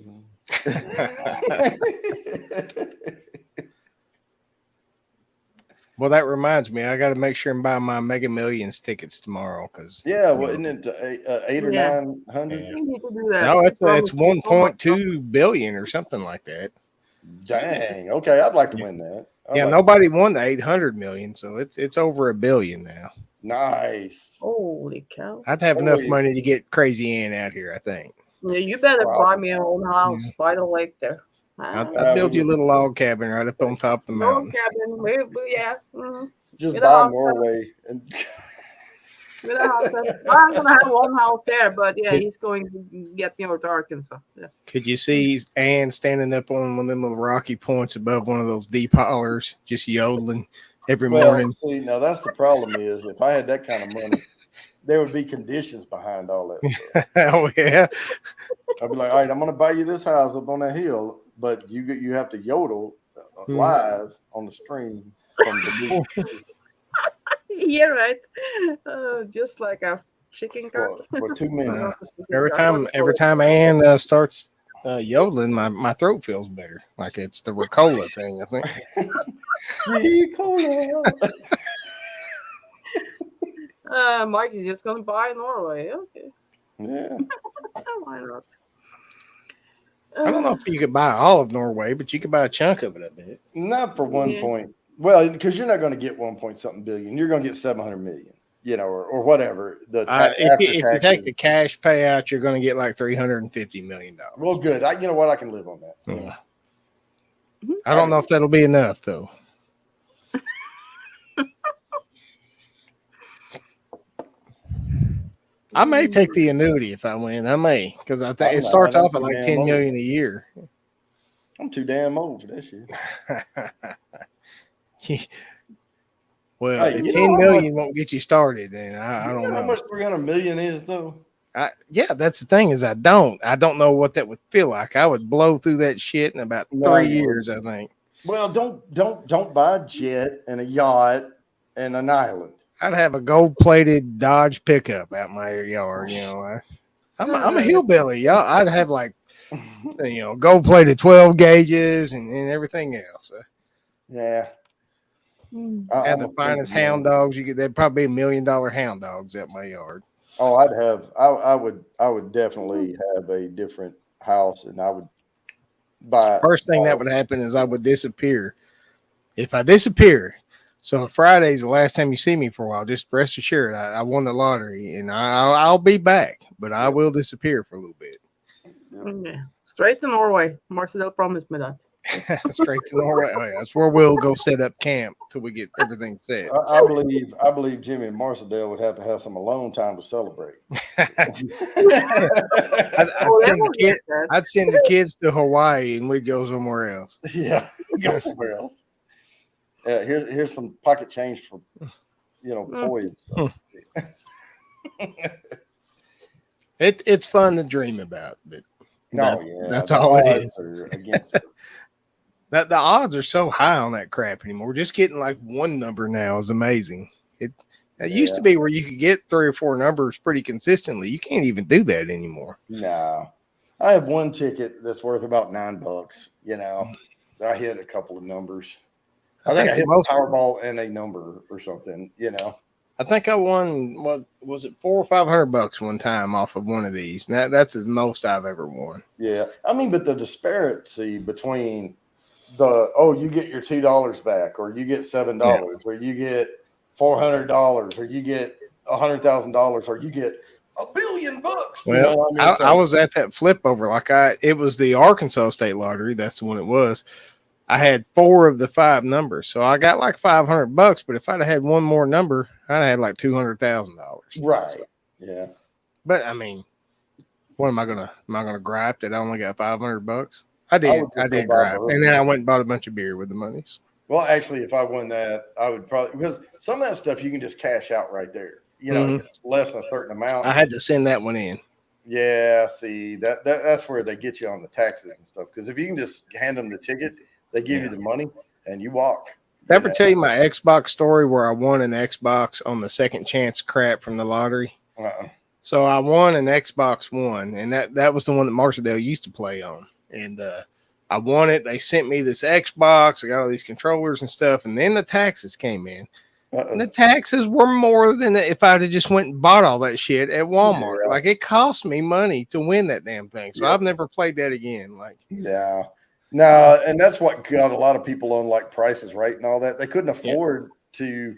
Well, that reminds me, I got to make sure and buy my Mega Millions tickets tomorrow because isn't it 8 or 900? You need to do that. No, it's 1.2 billion or something like that. Dang. Okay, I'd like to win that. Nobody won the 800 million, so it's over $1 billion now. Nice. Holy cow! I'd have enough money to get Crazy Ann out here, I think. Yeah, you better buy me an old house by the lake there. I'll build you a little log cabin right up on top of the mountain. Log cabin, yeah. Mm-hmm. Just buy Norway. And I'm gonna have one house there, but he's going to get me over to Arkansas. Yeah. Could you see Ann standing up on one of them little rocky points above one of those deep hollers, just yodeling every morning? See, now that's the problem is if I had that kind of money, there would be conditions behind all that stuff. Oh yeah. I'd be like, all right, I'm gonna buy you this house up on that hill, but you have to yodel live on the stream from the beach. Yeah, right. Just like a chicken cock. For 2 minutes. Every time Ann starts yodeling, my throat feels better. Like it's the Ricola thing, I think. Ricola. Mike is just gonna buy Norway. Okay. Yeah. Why not? I don't know if you could buy all of Norway, but you could buy a chunk of it, I bet. Not for 1 point. Well, because you're not going to get 1 point something billion. You're going to get 700 million, or whatever. If you take the cash payout, you're going to get like $350 million. Well, good. You know what? I can live on that. Yeah. I don't know if that'll be enough, though. I may take the annuity if I win. I may, because I think it starts off at like $10 million a year. I'm too damn old for that shit. Well, if 10 million won't get you started, then I don't know how much 300 million is, though. Yeah, that's the thing is I don't know what that would feel like. I would blow through that shit in about 3 years, I think. Well, don't buy a jet and a yacht and an island. I'd have a gold-plated Dodge pickup out my yard. I'm a hillbilly, y'all. I'd have like gold-plated 12 gauges and everything else. Yeah. Have the finest hound dogs you could. There'd probably be $1 million hound dogs at my yard. Oh, I would definitely have a different house, and I would buy. First thing that would happen is I would disappear. If I disappear, so if Friday's the last time you see me for a while, just rest assured I won the lottery, and I'll be back, but I will disappear for a little bit. Yeah. Straight to Norway. Marcel promised me that. Straight to Norway. Oh, yeah, that's where we'll go set up camp till we get everything set. I believe Jimmy and Marcel would have to have some alone time to celebrate. I'd Oh, that was that. I'd send the kids to Hawaii and we'd go somewhere else. Yeah, go somewhere else. Yeah, here's some pocket change for toys. It's fun to dream about, but that's all it is. That the odds are so high on that crap anymore. Just getting like one number now is amazing. It used to be where you could get 3 or 4 numbers pretty consistently. You can't even do that anymore. No, I have one ticket that's worth about $9. I hit a couple of numbers. I think I hit a Powerball and a number or something. I think I won, what was it, $400 or $500 one time off of one of these. And that's the most I've ever won. Yeah, I mean, but the disparity between you get your $2 back, or you get $7, or you get $400, or you get $100,000, or you get $1 billion. Well, I was at that flip over. It was the Arkansas State Lottery. That's the one it was. I had 4 of the 5 numbers, so I got like $500. But if I'd have had one more number, I'd have had like $200,000. Right. So, yeah. But I mean, what am I gonna gripe that I only got $500? I did gripe, and then I went and bought a bunch of beer with the monies. Well, actually, if I won that, I would probably, because some of that stuff you can just cash out right there. It's less than a certain amount. I had to send that one in. Yeah, see that's where they get you on the taxes and stuff. Because if you can just hand them the ticket, they give you the money and you walk. Did I ever tell you my Xbox story where I won an Xbox on the second chance crap from the lottery? So I won an Xbox One, and that was the one that Marcel used to play on. And I won it. They sent me this Xbox. I got all these controllers and stuff. And then the taxes came in. And the taxes were more than if I'd have just went and bought all that shit at Walmart. Yeah. Like, it cost me money to win that damn thing. So I've never played that again. No, and that's what got a lot of people on like Price is Right and all that. They couldn't afford to.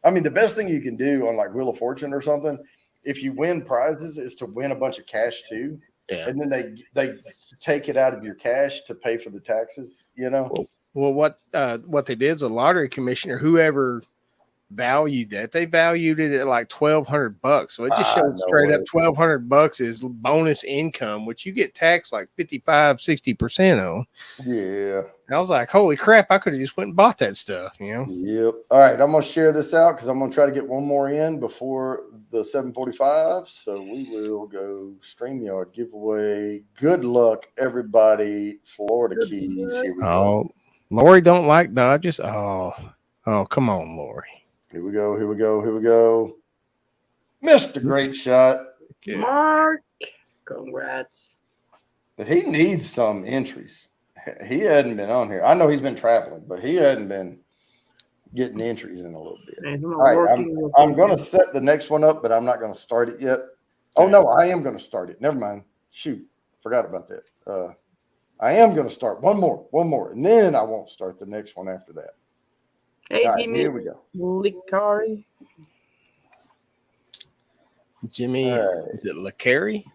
I mean, the best thing you can do on like Wheel of Fortune or something, if you win prizes, is to win a bunch of cash too. Yeah. And then they take it out of your cash to pay for the taxes, Well, what they did is a lottery commissioner, whoever valued that, they valued it at like $1,200. So it just showed straight up $1,200 is bonus income, which you get taxed like 55-60% on. Yeah. And I was like, holy crap, I could have just went and bought that stuff, Yep. All right, I'm gonna share this out because I'm gonna try to get one more in before the 7:45. So we will go StreamYard giveaway. Good luck, everybody. Florida Keys. Here we go. Lori don't like Dodgers. Oh, come on, Lori. Here we go. Mr. Great Shot. Mark, congrats. He needs some entries. He hadn't been on here. I know he's been traveling, but he hadn't been getting entries in a little bit. All right, I'm going to set the next one up, but I'm not going to start it yet. Oh, no, I am going to start it. Never mind. Shoot, forgot about that. I am going to start one more, and then I won't start the next one after that. Hey, all right, here we go. Licari. Jimmy, is it Licari?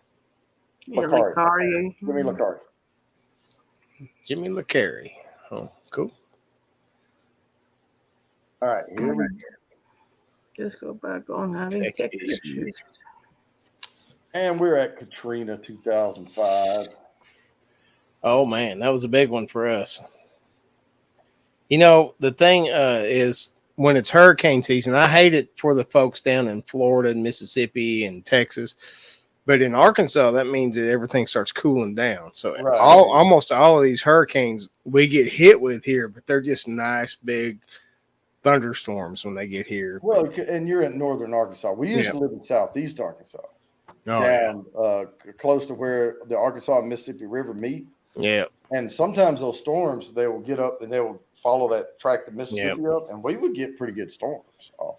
Licari. Jimmy Licari. Jimmy Licari. Oh, cool. All right, here we go. Just go back on having tech issues. And we're at Katrina 2005. Oh, man, that was a big one for us. The thing is, when it's hurricane season, I hate it for the folks down in Florida and Mississippi and Texas. But in Arkansas, that means that everything starts cooling down. So almost all of these hurricanes we get hit with here, but they're just nice, big thunderstorms when they get here. Well, and you're in northern Arkansas. We used to live in southeast Arkansas, down close to where the Arkansas and Mississippi River meet. Yeah. And sometimes those storms, they will get up and they will follow that track the Mississippi up, and we would get pretty good storms.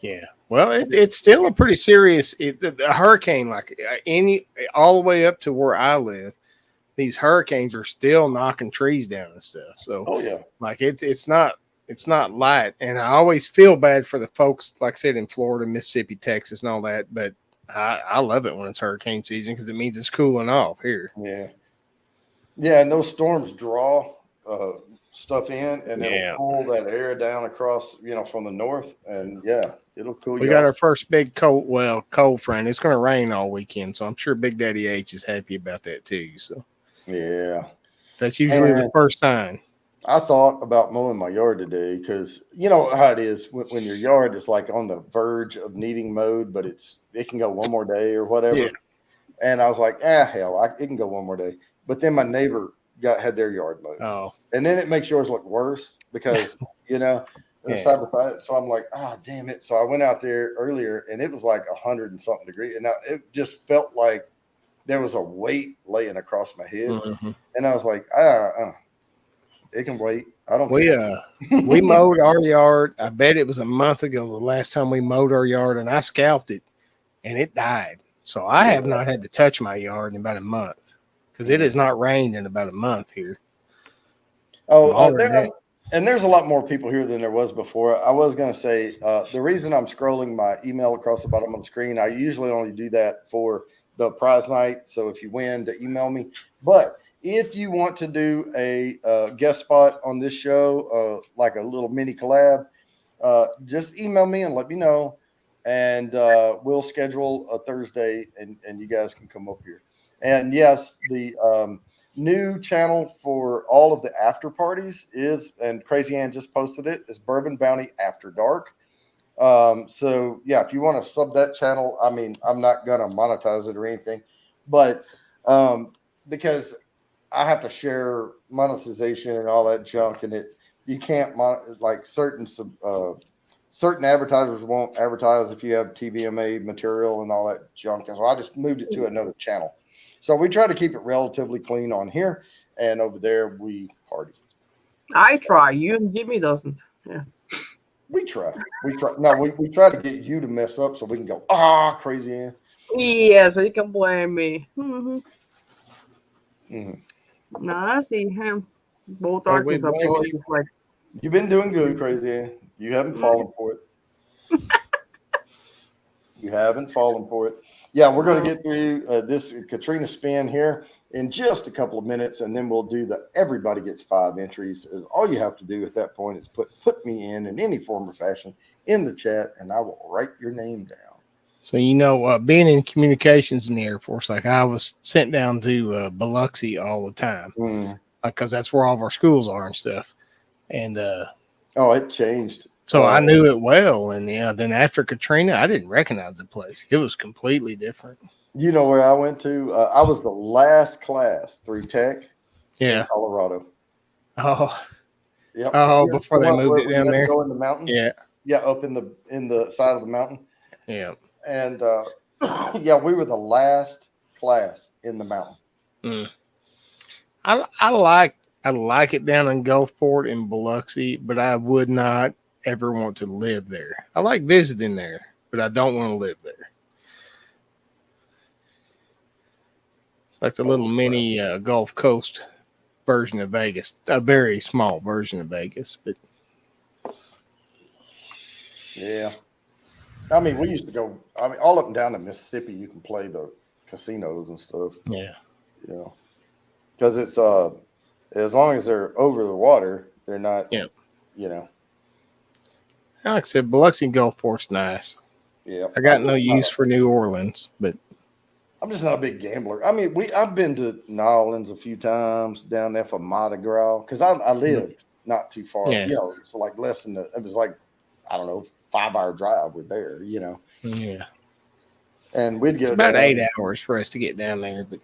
Yeah. Well, it's still a pretty serious a hurricane, like all the way up to where I live. these hurricanes are still knocking trees down and stuff. So Oh yeah. like it's not light. And I always feel bad for the folks, like I said, in Florida, Mississippi, Texas, and all that. But I love it when it's hurricane season because it means it's cooling off here. Yeah. Yeah, and those storms draw stuff in, and it'll Yeah. pull that air down across, from the north, and it'll cool We you got off. our first big cold front. It's going to rain all weekend, so I'm sure Big Daddy H is happy about that too. So Yeah. that's usually the And first sign. I thought about mowing my yard today because you know how it is when your yard is like on the verge of needing mowed, but it can go one more day or whatever. Yeah. And I was like, hell, it can go one more day. But then my neighbor had their yard mowed. Oh, And then it makes yours look worse because, they're Yeah. side by side. So I'm like, damn it. So I went out there earlier and it was like 100 and something degrees. And it just felt like there was a weight laying across my head. mhm. And I was like, it can wait. I don't we care. we mowed our yard. I bet it was a month ago the last time we mowed our yard, and I scalped it, and it died. So I have not had to touch my yard in about a month because it has not rained in about a month here. And there's a lot more people here than there was before. I was going to say the reason I'm scrolling my email across the bottom of the screen, I usually only do that for the prize night. So if you win, to email me. But if you want to do a guest spot on this show, like a little mini collab, just email me and let me know. And we'll schedule a Thursday and you guys can come up here. And yes, the new channel for all of the after parties and Crazy Ann just posted it, is Bourbon Bounty After Dark. So yeah, if you want to sub that channel, I mean, I'm not going to monetize it or anything, but because I have to share monetization and all that junk, and you can't like certain advertisers won't advertise if you have TVMA material and all that junk. And so I just moved it to another channel. So we try to keep it relatively clean on here, and over there we party. I try. You and Jimmy doesn't. Yeah. We try. No, we try to get you to mess up so we can go, Crazy Ann. Yeah, so you can blame me. Mm-hmm. Mm-hmm. No, I see him. Both Oh, artists are wait, both just like, You've been doing good, Crazy Ann. You haven't fallen for it. You haven't fallen for it. Yeah, we're going to get through this Katrina spin here in just a couple of minutes, and then we'll do everybody gets 5 entries. All you have to do at that point is put me in any form or fashion in the chat, and I will write your name down. So, being in communications in the Air Force, like I was sent down to Biloxi all the time, because that's where all of our schools are and stuff. And it changed. So I knew it well. And then after Katrina, I didn't recognize the place. It was completely different. You know where I went to? I was the last class through Tech in Colorado. Oh. Yep. Oh, before they moved it down there. Go in the mountain. Yeah. Yeah, up in the side of the mountain. Yeah. And we were the last class in the mountain. Mm. I like it down in Gulfport and Biloxi, but I would not ever want to live there. I like visiting there, but I don't want to live there. It's like the little mini Gulf Coast version of Vegas, a very small version of Vegas, but yeah. I mean, we used to go. I mean, all up and down to Mississippi, you can play the casinos and stuff. Yeah. Because it's as long as they're over the water, they're not. Yeah. Like I said, Biloxi and Gulfport's nice. Yeah. I got no use for New Orleans, but I'm just not a big gambler. I mean, I've been to New Orleans a few times down there for Mardi Gras because I lived not too far. Yeah. It's like less than it was like, I don't know, 5-hour drive. We're there. Yeah. And we'd get about 8 hours for us to get down there, but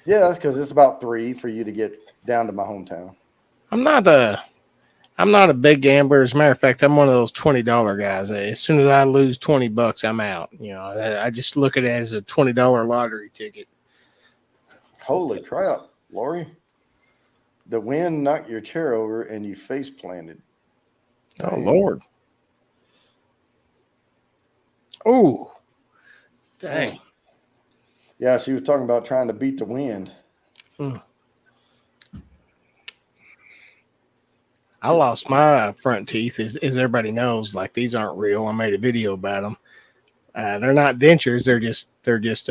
yeah, because it's about 3 for you to get down to my hometown. I'm not a big gambler. As a matter of fact, I'm one of those $20 guys. As soon as I lose $20, I'm out. I just look at it as a $20 lottery ticket. Holy crap, Lori. The wind knocked your chair over and you face planted. Oh, Lord. Oh, dang. Yeah, she was talking about trying to beat the wind. I lost my front teeth, as everybody knows. Like, these aren't real. I made a video about them. They're not dentures. They're just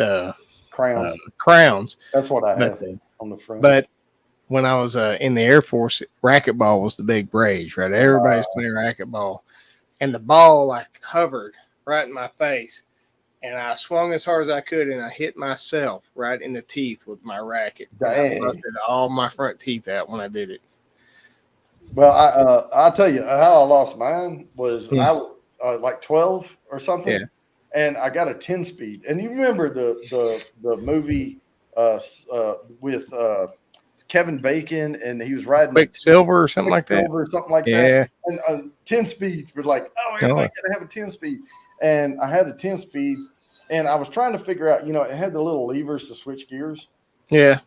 Crowns. crowns. That's what I But, have on the front. but when I was in the Air Force, racquetball was the big rage, right? Everybody's playing racquetball, and the ball like hovered right in my face, and I swung as hard as I could, and I hit myself right in the teeth with my racket. I busted all my front teeth out when I did it. Well, I'll tell you how I lost mine was I was like 12 or something, and I got a 10-speed. And you remember the movie with Kevin Bacon, and he was riding Quicksilver or something like that. Or something like that. And 10 speeds were like, oh, everybody gotta have a 10-speed. And I had a 10-speed, and I was trying to figure out, it had the little levers to switch gears. Yeah.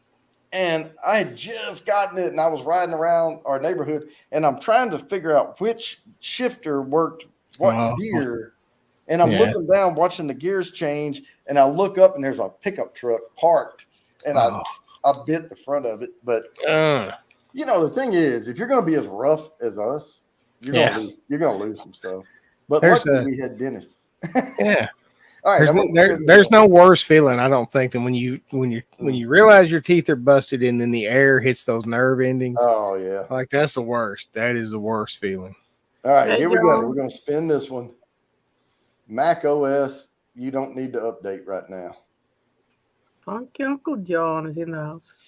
And I had just gotten it, and I was riding around our neighborhood, and I'm trying to figure out which shifter worked what gear. And I'm looking down, watching the gears change, and I look up, and there's a pickup truck parked, and I bit the front of it. But the thing is, if you're going to be as rough as us, you're going to lose some stuff. But luckily, we had dentists. Yeah. All right, there's no worse feeling, I don't think, than when you realize your teeth are busted and then the air hits those nerve endings. Oh yeah, like that's the worst. That is the worst feeling. All right, here we go. We're gonna spin this one. Mac OS, you don't need to update right now. Funky Uncle John is in the house.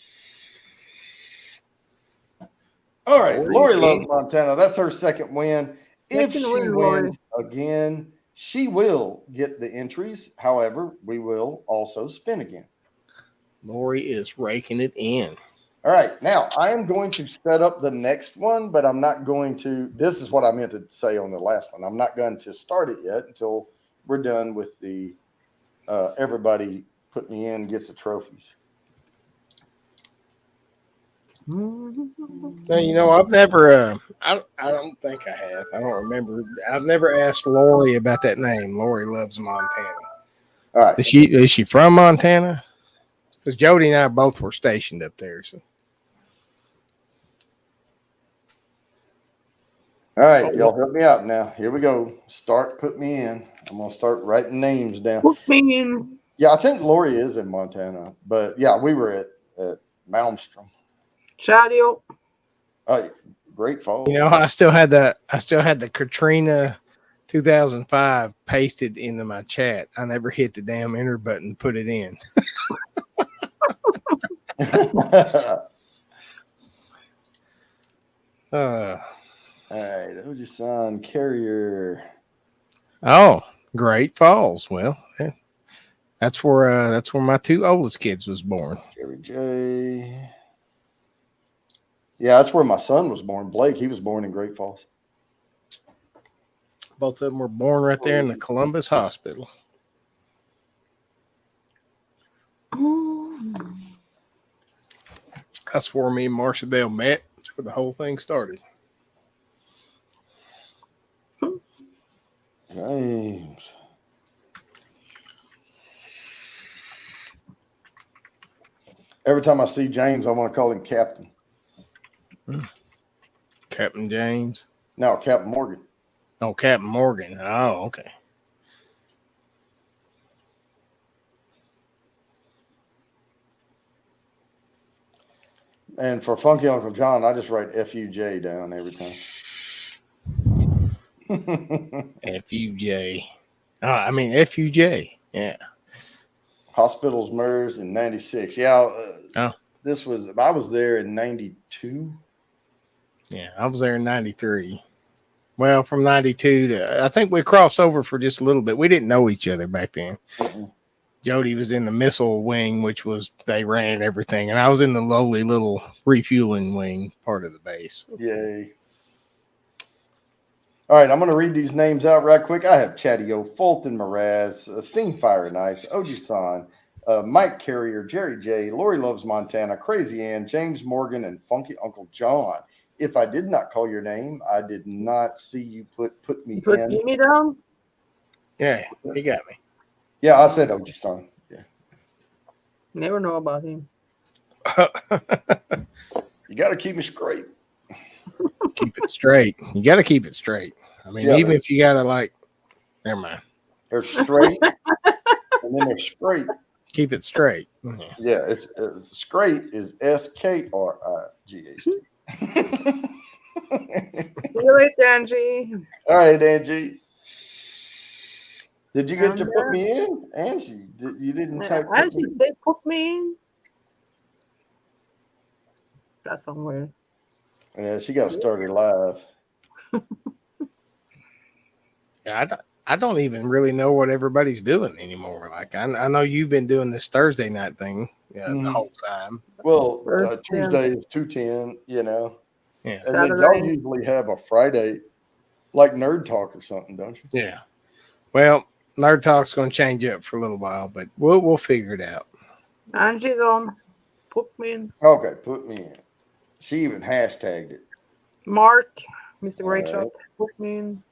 All right, Lori loves Montana. That's her second win. If she wins again, she will get the entries. However, we will also spin again. Lori is raking it in. All right. Now, I am going to set up the next one, but I'm not going to. This is what I meant to say on the last one. I'm not going to start it yet until we're done with the everybody put me in gets the trophies. Now, I've never, I don't think I have. I don't remember. I've never asked Lori about that name. Lori loves Montana. All right. Is she from Montana? Because Jody and I both were stationed up there. So. All right. Y'all help me out now. Here we go. Put me in. I'm going to start writing names down. Put me in. Yeah, I think Lori is in Montana. But, yeah, we were at Malmstrom. Shadio. Great Falls. I still had the Katrina 2005 pasted into my chat. I never hit the damn enter button, put it in. All right, who's your son? Carrier. Oh, Great Falls. Well, that's where my two oldest kids was born. Jerry J. Yeah, that's where my son was born. Blake, he was born in Great Falls. Both of them were born right there in the Columbus Hospital. That's where me and Marsha Dale met. That's where the whole thing started. James. Every time I see James, I want to call him Captain. Captain James? No, Captain Morgan. Oh, Captain Morgan. Oh, okay. And for Funky Uncle John, I just write FUJ down every time. FUJ. I mean, FUJ. Yeah. Hospitals MERS in 96. Yeah. I was there in 92. Yeah, I was there in 93. Well, from 92 to, I think we crossed over for just a little bit. We didn't know each other back then. Mm-hmm. Jody was in the missile wing, which was, they ran everything. And I was in the lowly little refueling wing part of the base. Yay. All right, I'm going to read these names out right quick. I have Chatty-O, Fulton Mraz, Steamfire and Ice, Oji-san, Mike Carrier, Jerry J, Lori Loves Montana, Crazy Ann, James Morgan, and Funky Uncle John. If I did not call your name, I did not see you put me in. Put me down? Yeah, he got me. Yeah, I said Oji-san. Yeah. Never know about him. You got to keep me straight. Keep it straight. You got to keep it straight. I mean, Yeah, even if you got to like, never mind. They're straight, and then they're straight. Keep it straight. Mhm. Yeah, it's straight is SKRIGHT. See you later, Angie. All right, Angie. Did you get to I'm put me in, Angie? You didn't type. Angie, they put me in. That's somewhere. Yeah, she got to start her live. Yeah, I don't even really know what everybody's doing anymore. Like I know you've been doing this Thursday night thing the Mhm. whole time. Well, First, Tuesday is 2:10. Yeah. And then y'all Saturday. usually have a Friday, like Nerd Talk or something, don't you? Yeah. Well, Nerd Talk's going to change up for a little while, but we'll figure it out. Angie's on. Put me in. Okay, put me in. She even hashtagged it. Mark, Mr. Great All Shot, right. put me in.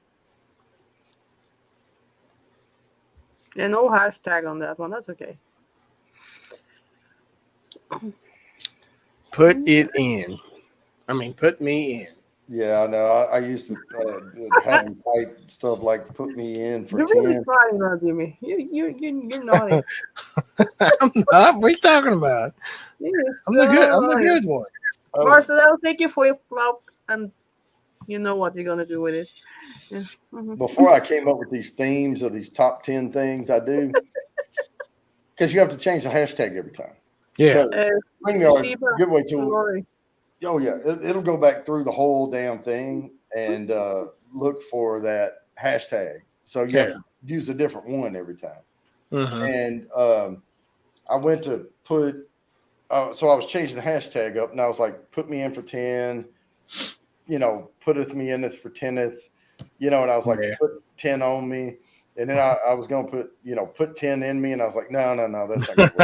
Yeah, no hashtag on that one. That's okay. Put it in. I mean, put me in. Yeah, I know. I used to have him type stuff like "put me in for You're really 10." trying now, Jimmy. You're naughty. I'm not. What are you talking about? I'm the good one. Marcel, take your flip flop, and you know what you're gonna do with it. Yeah. Mhm. Before I came up with these themes of these top 10 things I do, because you have to change the hashtag every time. Yeah. StreamYard Sheba, giveaway don't tool. worry. Oh yeah, it'll go back through the whole damn thing and look for that hashtag. So you have to use a different one every time. Mhm. And I went to put, so I was changing the hashtag up, and I was like, "Put me in for 10," "Putteth me in for 10th," and I was like, Yeah. "Put 10 on me." And then I was going to put 10 in me, and I was like, no, that's not going to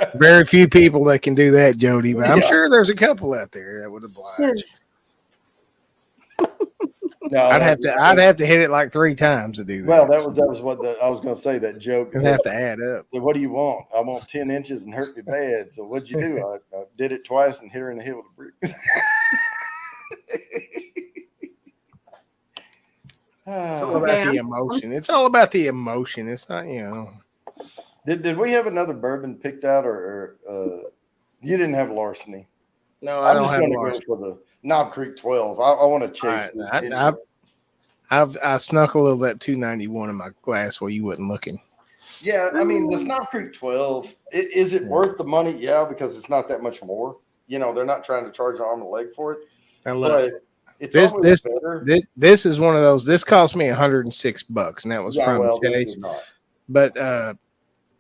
work. Very few people that can do that, Jody, but I'm Yeah. sure there's a couple out there that would oblige. No, I'd have to hit it like 3 times to do that. Well, that was what I was going to say. That joke. I'd have to add up. So what do you want? I want 10 inches and hurt me bad. So what'd you do? I did it twice and hit her in the head with a brick. It's all about the emotion. It's all about the emotion. It's not, Did we have another bourbon picked out, or you didn't have larceny? No, I don't just have going to larceny. go for the Knob Creek 12. I want to chase. I snuck a little of that 291 in my glass while you wasn't looking. Yeah, I mean, the Knob Creek 12, is it worth the money? Yeah, because it's not that much more. They're not trying to charge an arm and a leg for it. Now look, But it's always better. this is one of those. This cost me $106, and that was from Chase. But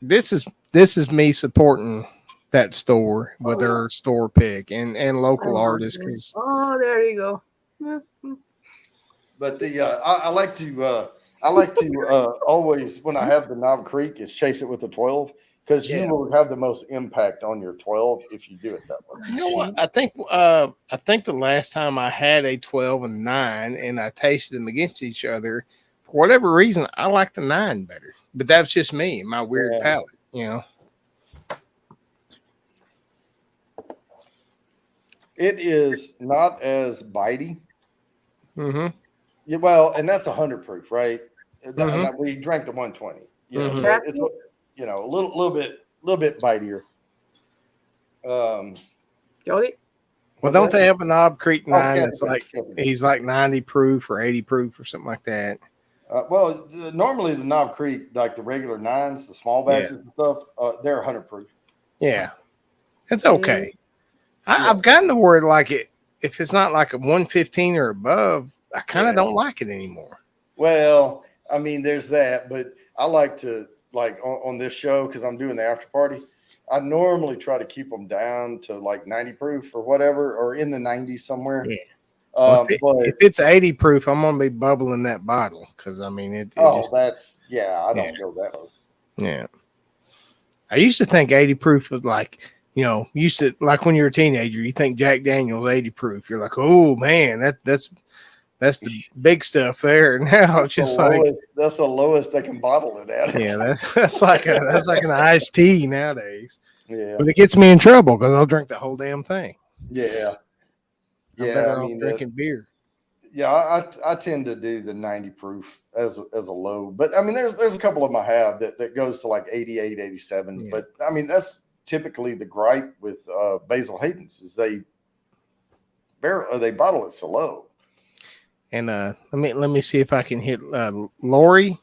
this is me supporting that store with their store pick and local artists. Because there you go. But I like to always, when I have the Knob Creek, is chase it with the 12, because you will have the most impact on your 12 if you do it that way. You know what? I think the last time I had a 12 and 9 and I tasted them against each other, for whatever reason, I like the 9 better. But that's just me, my weird palate, It is not as bitey. Mm-hmm. Yeah, well, and that's 100 proof, right? Mm-hmm. We drank the 120. Mm-hmm. So it's a little bit bitier. Jody? Well, don't they have a Knob Creek 9 Okay, that's he's like 90 proof or 80 proof or something like that? Normally the Knob Creek, like the regular 9s, the small batches and stuff, they're 100 proof. Yeah, it's okay. I've gotten to where if it's not like a 115 or above, I kind of don't like it anymore. Well, I mean, there's that, but I like to on this show, because I'm doing the after party, I normally try to keep them down to like 90 proof or whatever, or in the 90s somewhere. Yeah. But if it's 80 proof, I'm gonna be bubbling that bottle, because I mean I don't go that low. Yeah. I used to think 80 proof was like, when you're a teenager, you think Jack Daniel's 80 proof. You're like, oh man, that's the big stuff there. Now it's just that's the lowest they can bottle it at. Yeah, that's like an iced tea nowadays. Yeah. But it gets me in trouble because I'll drink the whole damn thing. Yeah. I'm Yeah. better I off mean, drinking beer. yeah, I tend to do the 90 proof as a low, but I mean, there's a couple of them I have that goes to like 88, 87. Yeah. But I mean, that's typically the gripe with Basil Hayden's is they bottle it so low. And let me see if I can hit Lori.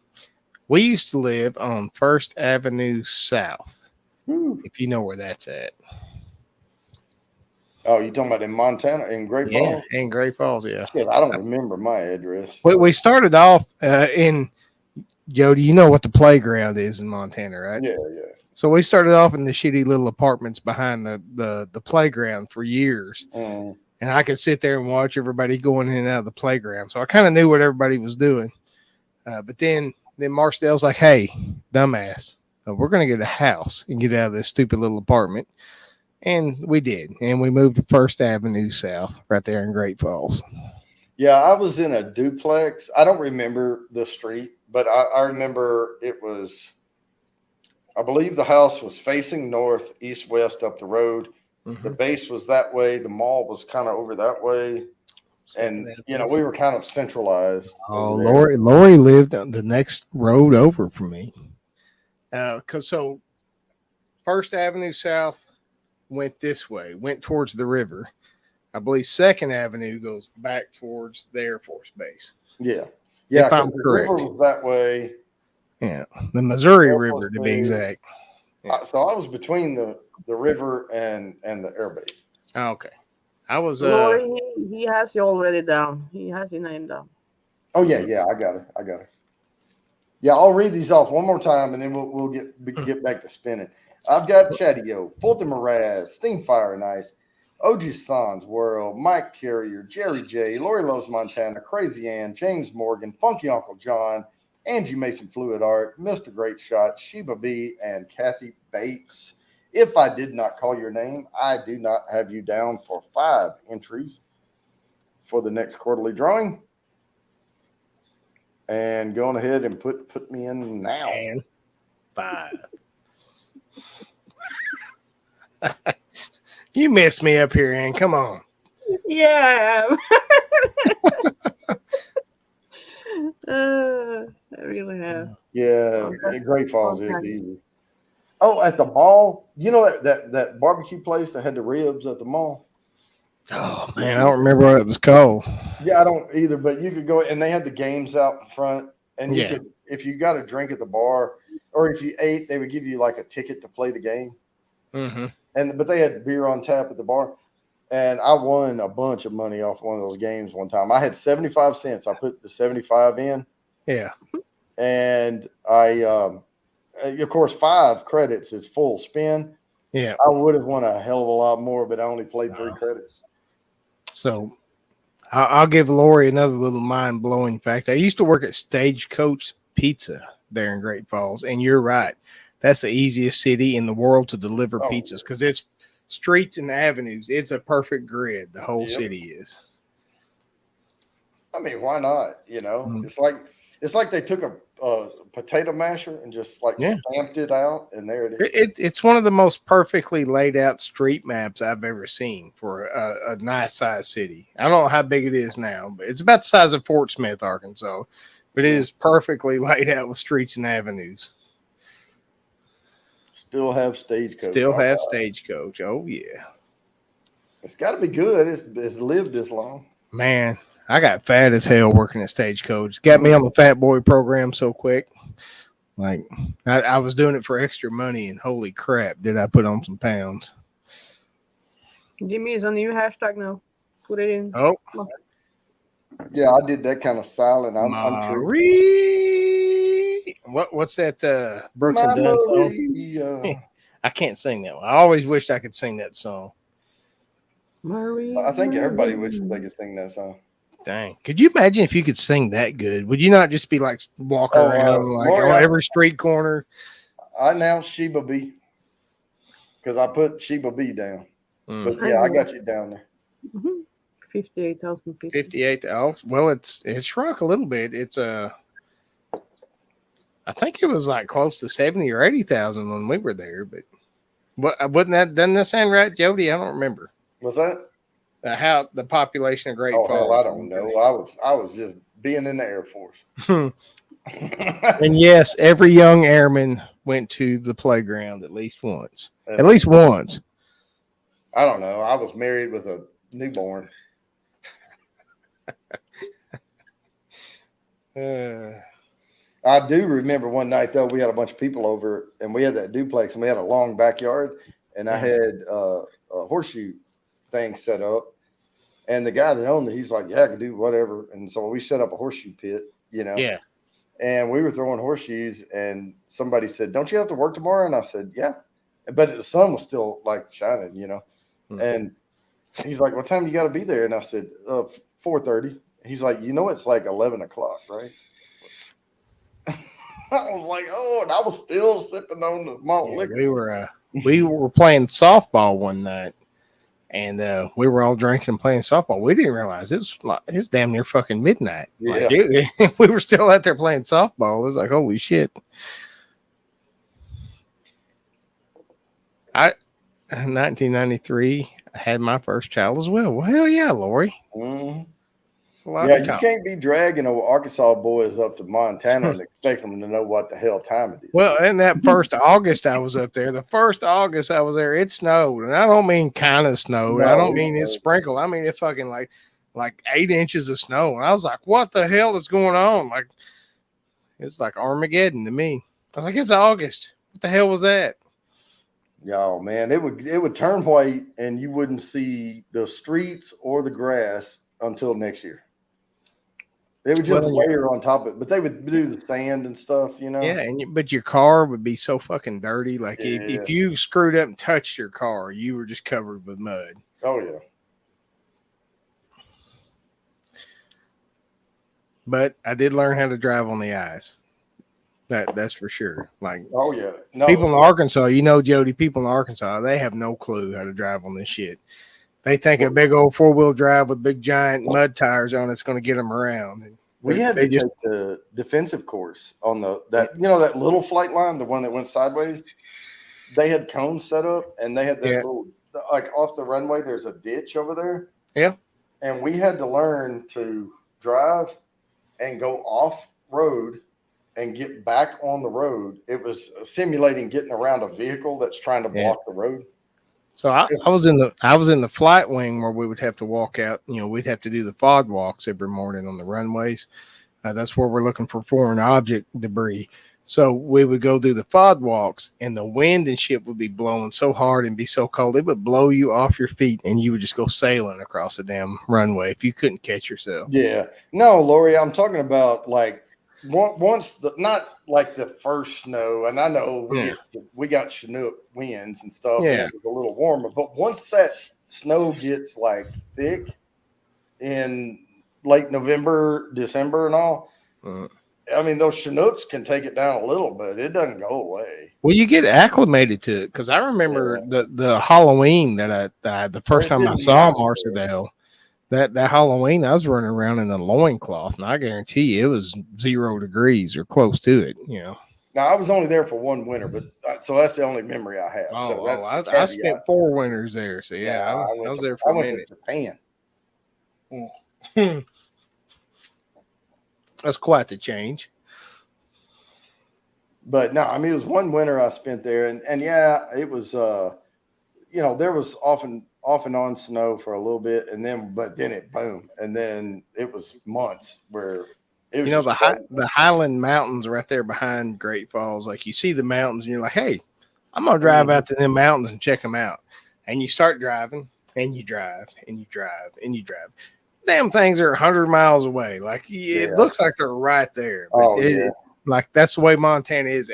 We used to live on First Avenue South, Woo. if you know where that's at. Oh, you talking about in Montana, in Great Yeah, Falls? in Great Falls, yeah. Shit, I don't remember my address. We started off in Jody. You know what the playground is in Montana, right? Yeah. So we started off in the shitty little apartments behind the playground for years. Mm. And I could sit there and watch everybody going in and out of the playground. So I kind of knew what everybody was doing. But then Marcell's like, hey, dumbass, we're going to get a house and get out of this stupid little apartment. And we did. And we moved to First Avenue South right there in Great Falls. Yeah, I was in a duplex. I don't remember the street, but I remember it was, I believe the house was facing north, east, west up the road. Mm-hmm. The base was that way. The mall was kind of over that way. And, we were kind of centralized. Oh, Lori lived on the next road over from me. So First Avenue South went this way, went towards the river. I believe Second Avenue goes back towards the Air Force Base. Yeah. Yeah. If I'm The correct. river was that way. Yeah. The Missouri Air River, Force to be Base. exact. Yeah. So I was between the river and the air base. Oh, okay. I was Lori, he has you already down. He has your name down. Oh yeah, I got it. Yeah, I'll read these off one more time, and then we'll get back to spinning. I've got Chatio, Fulton Mraz, Steamfire and Ice, OG Sans World, Mike Carrier, Jerry J, Lori Loves Montana, Crazy Ann, James Morgan, Funky Uncle John, Angie Mason Fluid Art, Mr. Great Shot, Sheba B, and Kathy Bates. If I did not call your name, I do not have you down for 5 entries for the next quarterly drawing. And going ahead and put me in now. and 5. You messed me up here, Ann. Come on. Yeah, I really have. Yeah, Okay. Great Falls is Okay. easy. Oh, at the mall, you know that barbecue place that had the ribs at the mall? Oh man, I don't remember what it was called. Yeah, I don't either, but you could go and they had the games out in front, and you Yeah. could, if you got a drink at the bar or if you ate, they would give you like a ticket to play the game. Mm-hmm. But they had beer on tap at the bar. And I won a bunch of money off one of those games one time. I had 75 cents. I put the 75 in. Yeah. And I, of course, 5 credits is full spin. Yeah. I would have won a hell of a lot more, but I only played 3 credits. So I'll give Lori another little mind blowing fact. I used to work at Stagecoach Pizza there in Great Falls. And you're right. That's the easiest city in the world to deliver pizzas because it's streets and avenues. It's a perfect grid. The whole city is. I mean, why not? Mhm. It's like they took a potato masher and just like stamped it out, and there it is. It's one of the most perfectly laid out street maps I've ever seen for a nice sized city. I don't know how big it is now, but it's about the size of Fort Smith, Arkansas. But it is perfectly laid out with streets and avenues. Still have Stagecoach. Still have Stagecoach. Oh yeah. It's got to be good. It's lived this long. Man, I got fat as hell working at Stagecoach. Got me on the Fat Boy program so quick. Like I was doing it for extra money, and holy crap, did I put on some pounds? Jimmy is on the new hashtag now. Put it in. Oh, Yeah, I did that kind of silent. I'm true. What's that? Brooks and Dunn song? I can't sing that one. I always wished I could sing that song. Marie, I think everybody Marie. wishes they could sing that song. Dang. Could you imagine if you could sing that good? Would you not just be like walking around like Lori, on every street corner? I announced Sheba B because I put Sheba B down. Mm. But yeah, I got you down there. 58,000 people. 58. Oh, well, it shrunk a little bit. It's I think it was like close to 70 or 80,000 when we were there, but Doesn't that sound right, Jody? I don't remember. Was that? How the population of Great Oh Falls. hell, I don't know. I was just being in the Air Force. And yes, every young airman went to the playground at least once. At least once. I don't know. I was married with a newborn. I do remember one night though, we had a bunch of people over and we had that duplex and we had a long backyard and I had a horseshoe thing set up. And the guy that owned it, he's like, yeah, I can do whatever. And so we set up a horseshoe pit, you know. Yeah. And we were throwing horseshoes and somebody said, don't you have to work tomorrow? And I said, yeah. But the sun was still like shining, you know. Mm-hmm. And he's like, what time you got to be there? And I said, 4:30. He's like, you know, it's like 11 o'clock, right? I was like, oh, and I was still sipping on the malt liquor. We were playing softball one night, and we were all drinking and playing softball. We didn't realize it was damn near fucking midnight. Yeah. Like we were still out there playing softball. It was like, holy shit. In 1993, I had my first child as well. Well, hell yeah, Lori. Mm-hmm. Yeah, you can't be dragging Arkansas boys up to Montana and expect them to know what the hell time it is. Well, in that first August I was up there, it snowed. And I don't mean kind of snowed. I don't mean it sprinkled. I mean, it fucking like 8 inches of snow. And I was like, what the hell is going on? Like, it's like Armageddon to me. I was like, it's August. What the hell was that? Oh man, it would turn white and you wouldn't see the streets or the grass until next year. They would just layer on top of it, but they would do the sand and stuff, you know. Yeah, but your car would be so fucking dirty. Like if you screwed up and touched your car, you were just covered with mud. Oh yeah. But I did learn how to drive on the ice. That's for sure. Like, oh yeah, no. People in Arkansas, you know, Jody. People in Arkansas, they have no clue how to drive on this shit. They think a big old 4-wheel drive with big giant mud tires on it's going to get them around. And we had to take the defensive course on that little flight line, the one that went sideways. They had cones set up, and they had that little, like off the runway. There's a ditch over there. Yeah, and we had to learn to drive and go off road and get back on the road. It was simulating getting around a vehicle that's trying to block the road. So I was in the flight wing where we would have to walk out. You know, we'd have to do the FOD walks every morning on the runways. That's where we're looking for foreign object debris. So we would go do the FOD walks, and the wind and shit would be blowing so hard and be so cold it would blow you off your feet, and you would just go sailing across the damn runway if you couldn't catch yourself. Yeah, no, Lori, I'm talking about like once not like the first snow, and I know we got Chinook winds and stuff. Yeah, and it was a little warmer, but once that snow gets like thick in late November, December, and all, I mean those Chinooks can take it down a little, but it doesn't go away. Well, you get acclimated to it because I remember the Halloween that the first time I saw Marcedale. That Halloween, I was running around in a loincloth, and I guarantee you it was 0 degrees or close to it, you know. Now, I was only there for one winter, but so that's the only memory I have. I spent 4 winters there, so I was there for a minute. To Japan. That's quite the change. But no, I mean, it was one winter I spent there, and it was, there was off and on snow for a little bit, but then it boomed, and then it was months where it was. The Highland Mountains right there behind Great Falls. Like you see the mountains, and you're like, "Hey, I'm gonna drive out to them mountains and check them out." And you start driving, and you drive, and you drive, and you drive. Damn things are 100 miles away. Like it looks like they're right there. But like that's the way Montana is.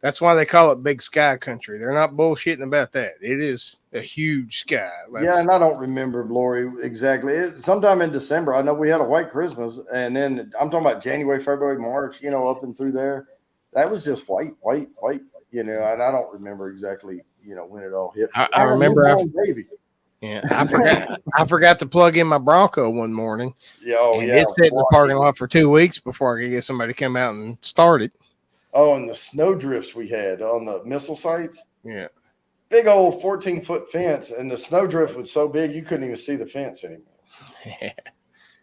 That's why they call it Big Sky Country. They're not bullshitting about that. It is a huge sky. And I don't remember, Lori, exactly. Sometime in December, I know we had a white Christmas, and then I'm talking about January, February, March, up and through there. That was just white, and I don't remember exactly, when it all hit. I remember baby. Yeah, I forgot to plug in my Bronco one morning. It sat in the parking lot for 2 weeks before I could get somebody to come out and start it. Oh, and the snow drifts we had on the missile sites. Yeah. big old 14-foot fence, and the snowdrift was so big you couldn't even see the fence anymore.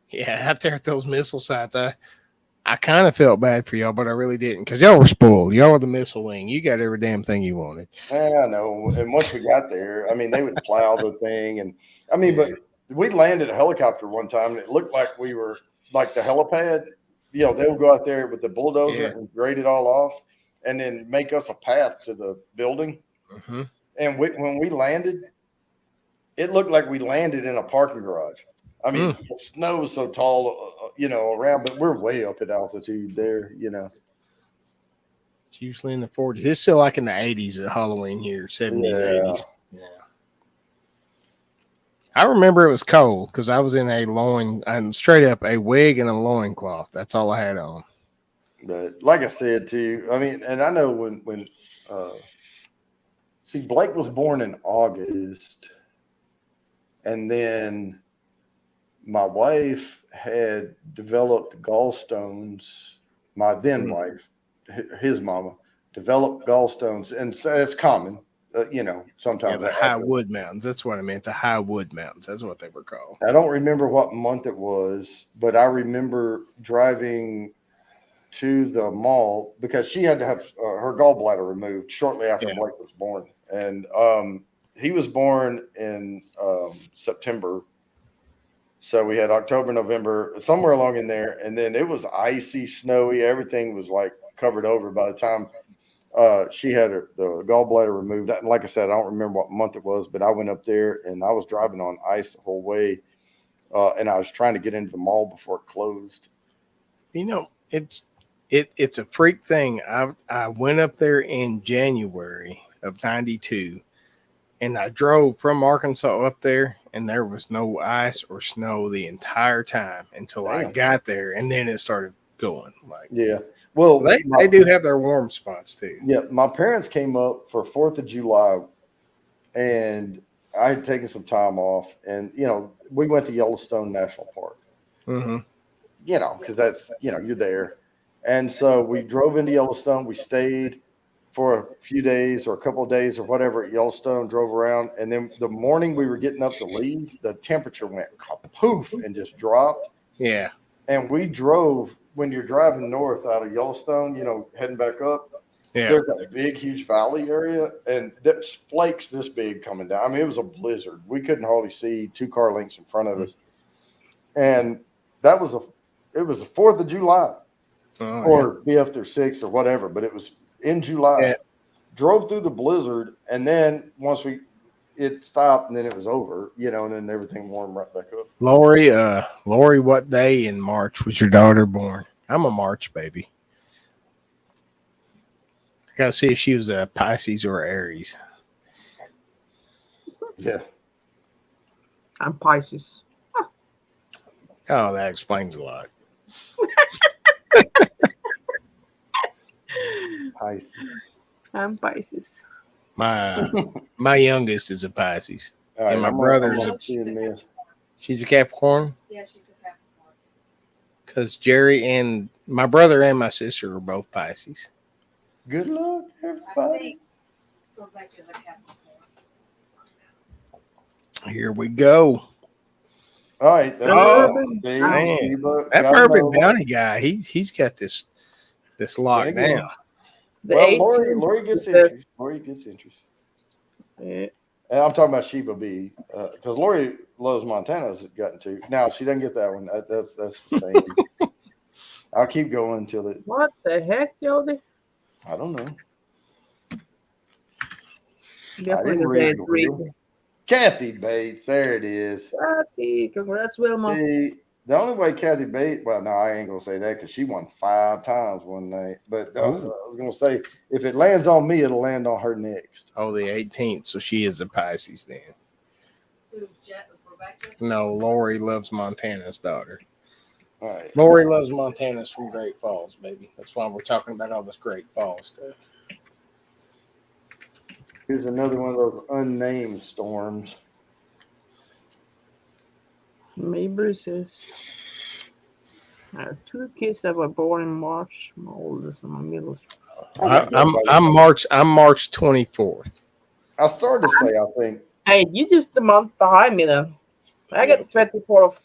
Yeah, out there at those missile sites, I kind of felt bad for y'all, but I really didn't because y'all were spoiled. Y'all were the missile wing. You got every damn thing you wanted. I know. And once we got there, I mean, they would plow the thing, and I mean, but we landed a helicopter one time, and it looked like we were like the helipad. You know, they would go out there with the bulldozer and grade it all off, and then make us a path to the building. Mm-hmm. And when we landed, it looked like we landed in a parking garage. I mean, the snow was so tall, you know, around, but we're way up at altitude there, you know. It's usually in the 40s. It's still like in the 80s at Halloween here, 70s, 80s. Yeah. I remember it was cold because I was in I'm straight up a wig and a loincloth. That's all I had on. But like I said, too, I mean, and I know when see, Blake was born in August, and then my wife had developed gallstones. My then wife, his mama, developed gallstones, and so it's common, you know. Sometimes the high wood mountains. That's what I meant. The high wood mountains. That's what they were called. I don't remember what month it was, but I remember driving to the mall because she had to have her gallbladder removed shortly after Blake was born, and he was born in September. So we had October, November, somewhere along in there. And then it was icy, snowy. Everything was like covered over by the time she had the gallbladder removed. And like I said, I don't remember what month it was, but I went up there and I was driving on ice the whole way. And I was trying to get into the mall before it closed. You know, it's a freak thing. I went up there in January of 92. And I drove from Arkansas up there, and there was no ice or snow the entire time until I got there, and then it started going. Well, so they do have their warm spots too. Yeah, my parents came up for 4th of July, and I had taken some time off, and you know, we went to Yellowstone National Park. Mm-hmm. You know, because that's, you know, you're there, and so we drove into Yellowstone. We stayed for a few days or a couple of days or whatever at Yellowstone, drove around. And then the morning we were getting up to leave, the temperature went poof and just dropped. Yeah. And we drove, when you're driving north out of Yellowstone, you know, heading back up, there's a big, huge valley area. And there's flakes this big coming down. I mean, it was a blizzard. We couldn't hardly see 2 car lengths in front of us. And it was the 4th of July or be up there 6th or whatever, but it was in July, drove through the blizzard, and then once it stopped, and then it was over, you know, and then everything warmed right back up. Lori, what day in March was your daughter born? I'm a March baby. I gotta see if she was a Pisces or Aries. Yeah, I'm Pisces. Oh, that explains a lot. Pisces. I'm Pisces. My youngest is a Pisces. Right, and my brother's she's a Capricorn? Yeah, she's a Capricorn. Because Jerry and my brother and my sister are both Pisces. Good luck, everybody. I think Rebecca's a Capricorn. Here we go. All right. That's that Bourbon Bounty guy, he's got this locked down. Well, Lori gets interest. Lori gets interest. Yeah. And I'm talking about Sheba B, because Lori loves Montana's gotten to. Now she doesn't get that one. That's the same. I'll keep going until it. What the heck, Jody? I don't know. I didn't read Kathy Bates, there it is. Kathy, congrats, Wilma. See, the only way Kathy Bates, well, no, I ain't gonna say that because she won 5 times one night. But I was gonna say, if it lands on me, it'll land on her next. Oh, the 18th. So she is a Pisces then. Who, Rebecca? No, Lori loves Montana's daughter. All right. Lori loves Montana's from Great Falls, baby. That's why we're talking about all this Great Falls stuff. Here's another one of those unnamed storms. Maybe says I have 2 kids that were born in March. My oldest and my middle. I'm March 24th. I started to say, I think. Hey, you just a month behind me then. I got the 24th of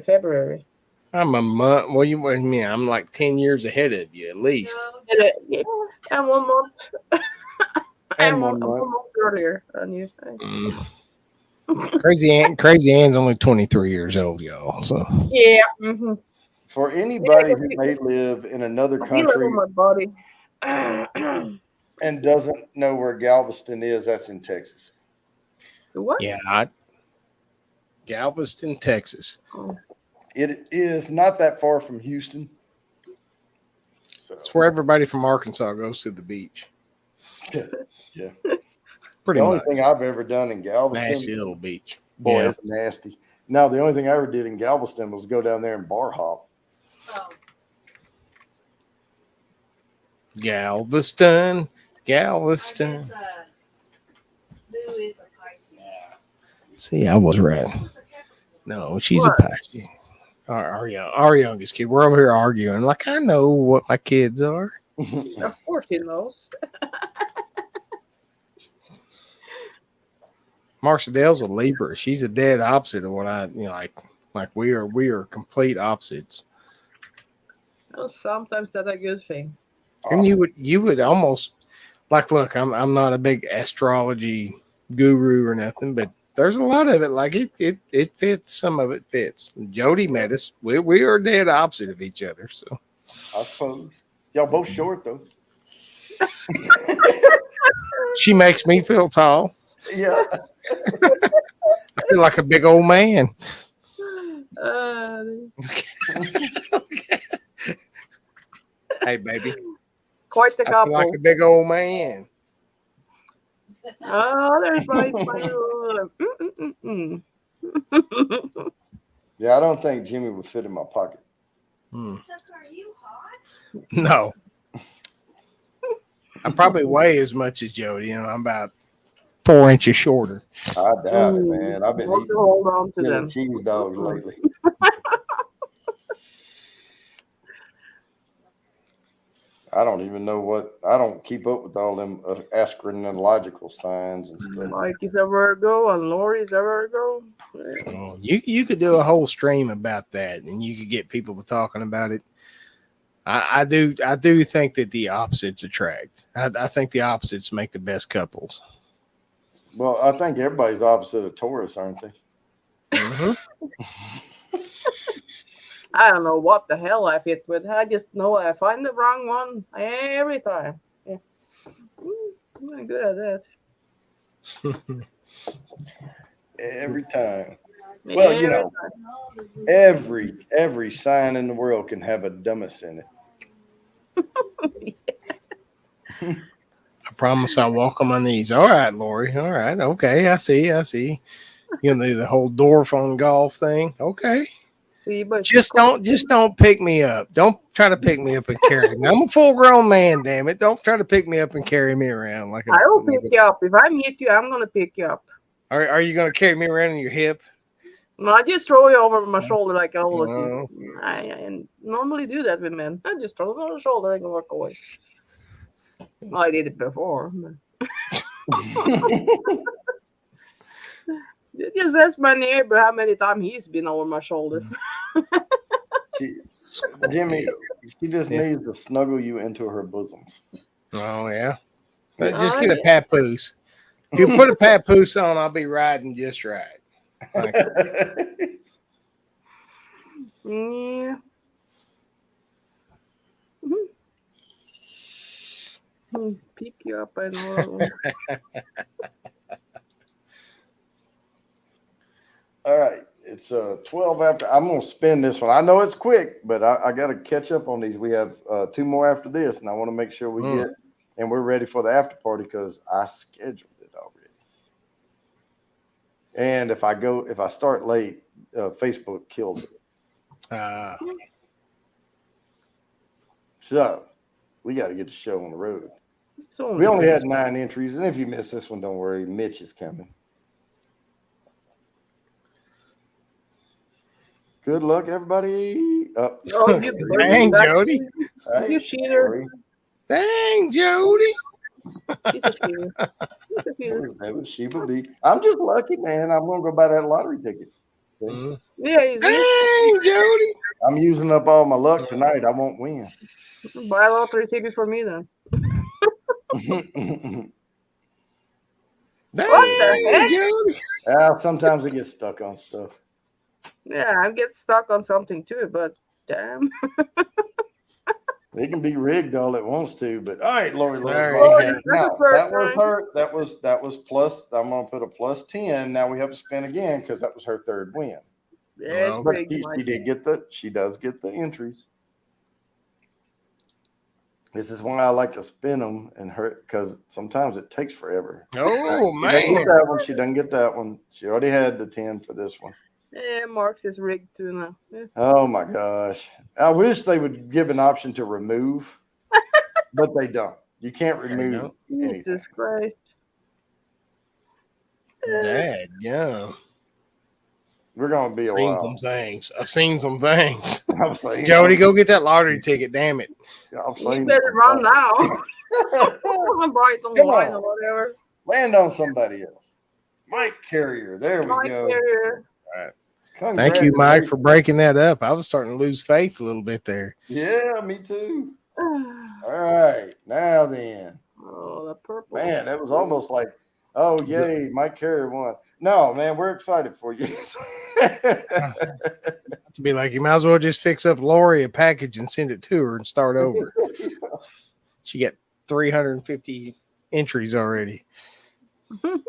February. I'm a month. Well, you what mean? I'm like 10 years ahead of you at least. No, Yeah, I'm 1 month. And I'm 1 1 month. month earlier than you. Crazy Ann's only 23 years old, y'all. So Yeah. Mm-hmm. For anybody who may live in another I feel it country on my body. and doesn't know where Galveston is, that's in Texas. What? yeah, Galveston, Texas. Oh. It is not that far from Houston. So It's where everybody from Arkansas goes to the beach. yeah. Pretty The only much. thing I've ever done in Galveston, Nasty little beach. boy, Yeah. it's nasty. Now, the only thing I ever did in Galveston was go down there and bar hop. Oh, Galveston. I Galveston. guess Lou is a Pisces. See, I was right. She was a Capricorn. No, she's What? a Pisces. Our youngest kid. We're over here arguing. Like, I know what my kids are. Of course he knows. Marsha Dale's a Libra. She's a dead opposite of what I, like we are complete opposites. Well, sometimes that's a good thing. And you would almost like, look, I'm not a big astrology guru or nothing, but there's a lot of it. Like it fits. Some of it fits. Jody met us. We are dead opposite of each other. So I suppose. Y'all both short, though. she makes me feel tall. Yeah. I feel like a big old man. Hey, baby. Quite the I feel couple. like a big old man. Oh, there's my. Yeah, I don't think Jimmy would fit in my pocket. Chuck, are you hot? No. I probably weigh as much as Jody, I'm about 4 inches shorter. I doubt it, man. I've been Want to eating hold on to little them. cheese dogs lately. I don't even know I don't keep up with all them astrological signs and stuff. Mike is a Virgo and Lori's a Virgo. Yeah. Oh, you could do a whole stream about that, and you could get people to talking about it. I do think that the opposites attract. I think the opposites make the best couples. Well, I think everybody's opposite of Taurus, aren't they? Mm-hmm. I don't know what the hell I fit with. I just know I find the wrong one every time. Yeah. I'm not good at that. Every time. Well, you know, every sign in the world can have a dumbass in it. I promise I'll walk on my knees. All right, Lori. All right. Okay. I see. You know, the whole dwarf on golf thing. Okay. See, but Just don't pick me up. Don't try to pick me up and carry me. I'm a full grown man, damn it. Don't try to pick me up and carry me around like I will pick you up. If I meet you, I'm gonna pick you up. Are you gonna carry me around in your hip? No, I just throw you over my shoulder like I always No. do. I normally do that with men. I just throw them on the shoulder and walk away. Well, I did it before. Just ask my neighbor how many times he's been over my shoulder. Jimmy, she just Yeah. needs to snuggle you into her bosoms. Oh yeah. Just get a papoose. If you put a papoose on, I'll be riding just right. Like, Yeah. Pick you up, I know. All right. It's 12 after. I'm going to spin this one. I know it's quick, but I got to catch up on these. We have 2 more after this, and I want to make sure we get, and we're ready for the after party because I scheduled it already. And if I start late, Facebook kills it. So we got to get the show on the road. So We only had 9 entries, and if you miss this one, don't worry. Mitch is coming. Good luck, everybody. Up. Oh, you Dang, Jody. Hey, You cheater. sorry. Dang, Jody. He's a shooter. He's a shooter. That was Sheba B. I'm just lucky, man. I'm gonna go buy that lottery ticket. Mm. Yeah, he's Dang, Jody. I'm using up all my luck tonight. I won't win. buy a lottery ticket for me then. Dang, What the heck? Jody. Sometimes I get stuck on stuff. Yeah, I get stuck on something too, but damn. It can be rigged all it wants to, but all right, Lori. There Lord, you go. it's Now the first that was time. her. That was plus. I'm gonna put a plus 10. Now we have to spin again because that was her third win. Yeah, it's Well, But rigged, Mike. she did get the. She does get the entries. This is why I like to spin them and hurt because sometimes it takes forever. Oh, She doesn't man. get that one. She doesn't get that one. She already had the 10 for this one. Yeah, Mark's is rigged too now. Yeah. Oh my gosh! I wish they would give an option to remove, but they don't. You can't remove anything. Jesus Christ. Dad, yeah. We're gonna be a Seen while. some things. I've seen some things. I'm saying, Jody, go get that lottery ticket. Damn it. I'm You saying better run now. Buy it Come online on. or whatever. Land on somebody else. Mike Carrier. There we Mike go. Carrier. Thank you, Mike, for breaking that up. I was starting to lose faith a little bit there. Yeah, me too. All right, now then, Oh, the purple. man, that was almost like, oh yay, Mike Carrier won. No, man, we're excited for you. To be like, you might as well just fix up Lori a package and send it to her and start over. She got 350 entries already.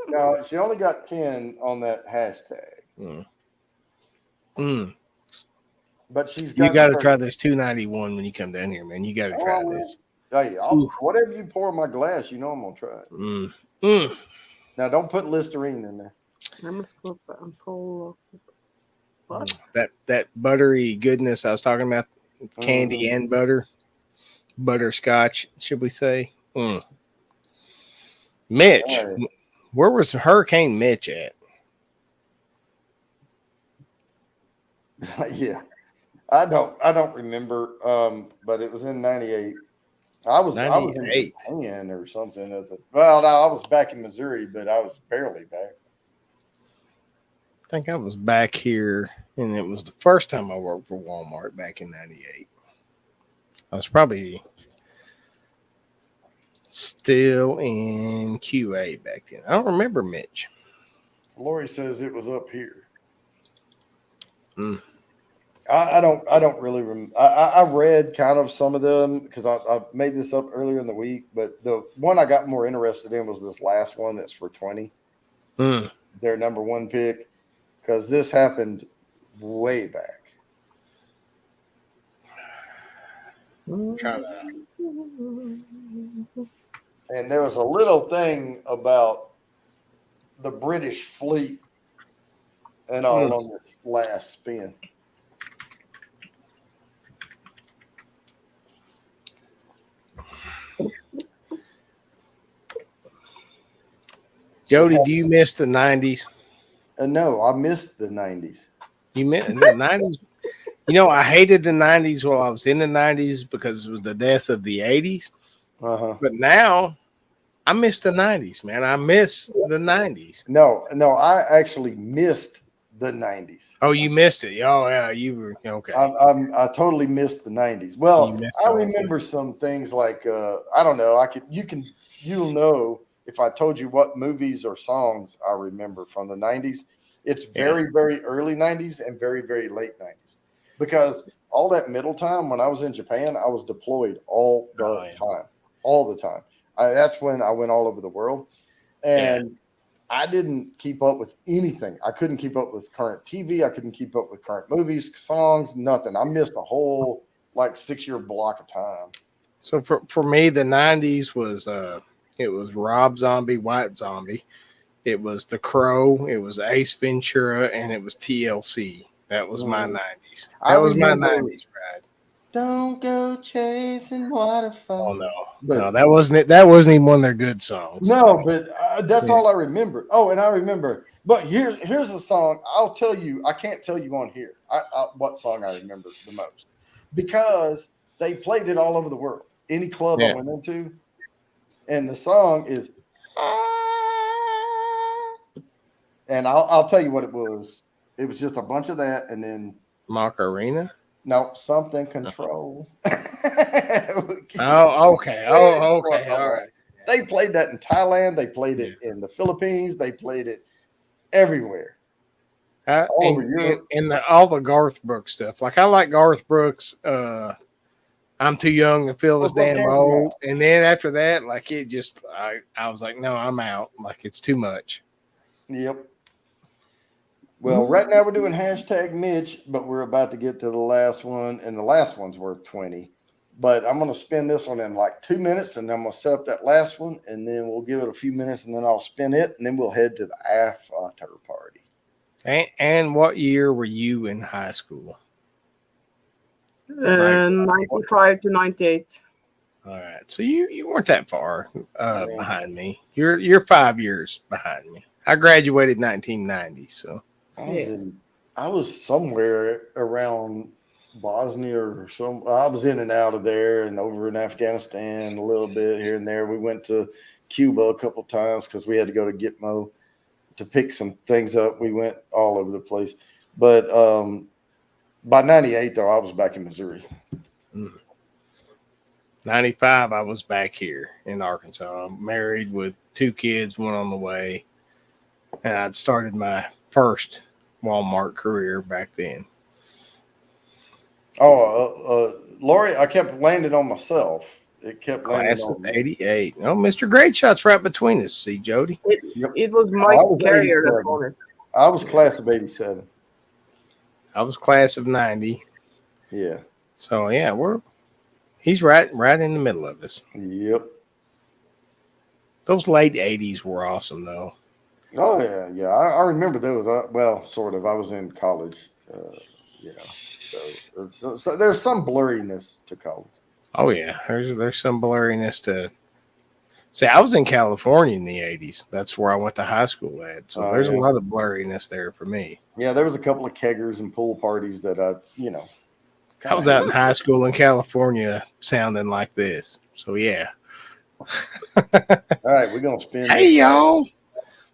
No, she only got 10 on that hashtag, but she's You got to the try this 291 when you come down here, man. You got to try Oh, this. Hey, whatever you pour in my glass, you know I'm gonna try it. Now, don't put Listerine in there. I'm gonna flip that and pull. What? That buttery goodness I was talking about, candy and butter, butterscotch, should we say? Mitch, Right. where was Hurricane Mitch at? Yeah, I don't remember, but it was in '98. I was in 98. Japan or something. Well, no, I was back in Missouri, but I was barely back. I think I was back here, and it was the first time I worked for Walmart back in '98. I was probably still in QA back then. I don't remember Mitch. Lori says it was up here. I don't really remember. I read kind of some of them because I made this up earlier in the week, but the one I got more interested in was this last one that's for 20. Their number one pick, because this happened way back. Try that. And there was a little thing about the British fleet and all on this last spin. Jody, do you miss the 90s? No, I missed the 90s. You missed the 90s? You know, I hated the 90s while I was in the 90s because it was the death of the 80s. But now I miss the 90s, man. I miss the 90s. No, I actually missed the 90s. Oh, you missed it. Oh, yeah, you were okay. I totally missed the 90s. Well, I all remember some things like I don't know. You'll know if I told you what movies or songs I remember from the 90s. It's very, very early 90s and very, very late 90s. Because all that middle time when I was in Japan, I was deployed all the time. All the time. That's when I went all over the world. And I didn't keep up with anything. I couldn't keep up with current TV. I couldn't keep up with current movies, songs, nothing. I missed a whole 6-year block of time. So for me, the 90s was it was Rob Zombie, White Zombie. It was The Crow. It was Ace Ventura, and it was TLC. That was my 90s. That was my 90s ride. Don't go chasing waterfalls. Oh no, no, that wasn't it. That wasn't even one of their good songs. No, but that's all I remember. Oh, and I remember. But here's a song. I'll tell you. I can't tell you on here what song I remember the most because they played it all over the world. Any club I went into, and the song is, and I'll tell you what it was. It was just a bunch of that, and then Macarena. no, something control. Oh, okay. Oh, okay. All right. They played that in Thailand. They played it in the Philippines. They played it everywhere. All over Europe. And all the Garth Brooks stuff. Like I like Garth Brooks. I'm too young to feel this damn old. And then after that, like it just, I was like, no, I'm out. Like it's too much. Yep. Well, right now we're doing hashtag Mitch, but we're about to get to the last one, and the last one's worth 20. But I'm going to spin this one in like 2 minutes, and I'm going to set up that last one, and then we'll give it a few minutes, and then I'll spin it, and then we'll head to the after party. And what year were you in high school? 95 to 98. All right, so you weren't that far behind me. You're 5 years behind me. I graduated 1990, so I was somewhere around Bosnia or some. I was in and out of there and over in Afghanistan a little bit here and there. We went to Cuba a couple times because we had to go to Gitmo to pick some things up. We went all over the place, but by 98 though, I was back in Missouri. 95, I was back here in Arkansas. I'm married with 2 kids, one on the way, and I'd started my first Walmart career back then. Lori, I kept landing on myself. It kept landing Class on of me. 88. Oh, Mr. Great Shot's right between us. See, Jody? It was Mike Carrier that called it. I was class of 87. I was class of 90. Yeah. So, yeah, he's right in the middle of us. Yep. Those late 80s were awesome, though. Oh, yeah. I remember those. Well, sort of. I was in college, so there's some blurriness to college. Oh, yeah. There's some blurriness to... See, I was in California in the 80s. That's where I went to high school at. So there's a lot of blurriness there for me. Yeah, there was a couple of keggers and pool parties that I was out in high school in California sounding like this. So, yeah. All right, we're going to spin. Hey, y'all.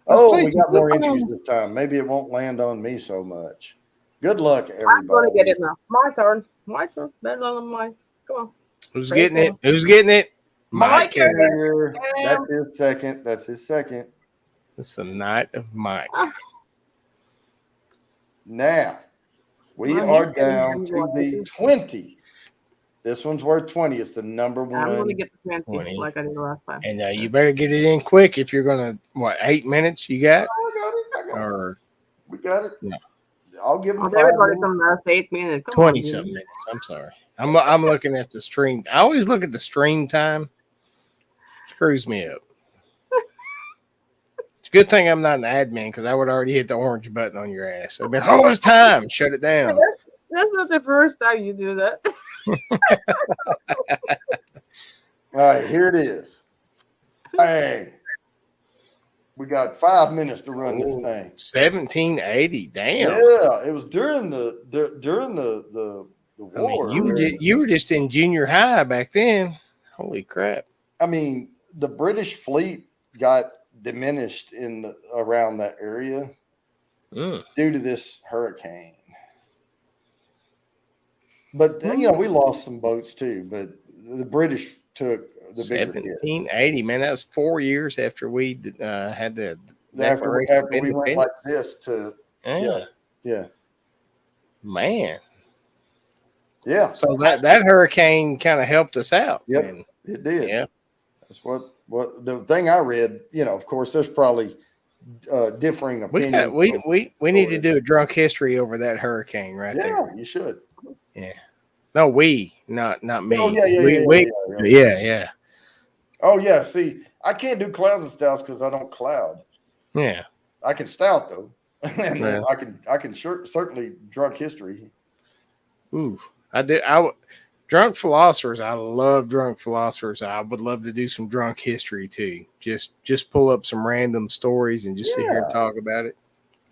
Oh, we got more entries this time. Maybe it won't land on me so much. Good luck, everybody. I'm going to get it now. My turn. Better than mine. Come on. Who's getting it? Who's getting it? Mike Carrier. That's his second. It's the night of Mike. Now, we are down to the 20. This one's worth 20. It's the number one. I'm going to get the 20 like I did last time. And you better get it in quick if you're going to, 8 minutes you got? I got it. Or we got it. No. I'll give them 5 everybody minutes. come last 8 minutes. 20-something minutes. I'm sorry. I'm looking at the stream. I always look at the stream time. Screws me up. It's a good thing I'm not an admin because I would already hit the orange button on your ass. I've been, it's time. Shut it down. That's not the first time you do that. All right, here it is. Bang. We got 5 minutes to run this thing. 1780. Damn. Yeah, it was during the war. You were just in junior high back then. Holy crap. I mean, the British fleet got diminished around that area due to this hurricane. But we lost some boats too. But the British took the bigger hit. 1780, man. That was 4 years after we had the after we went like this to yeah. Man. Yeah. So that hurricane kind of helped us out. Yep, man. it did. Yeah. That's what the thing I read, of course, there's probably differing opinions. We need to do a drunk history over that hurricane right there. Yeah, you should. Yeah. No, not me. Oh, yeah. Oh, yeah. See, I can't do clouds and stouts because I don't cloud. Yeah. I can stout, though. And then I can certainly drunk history. Ooh, I did. Drunk philosophers. I love drunk philosophers. I would love to do some drunk history too. Just pull up some random stories and just sit here and talk about it.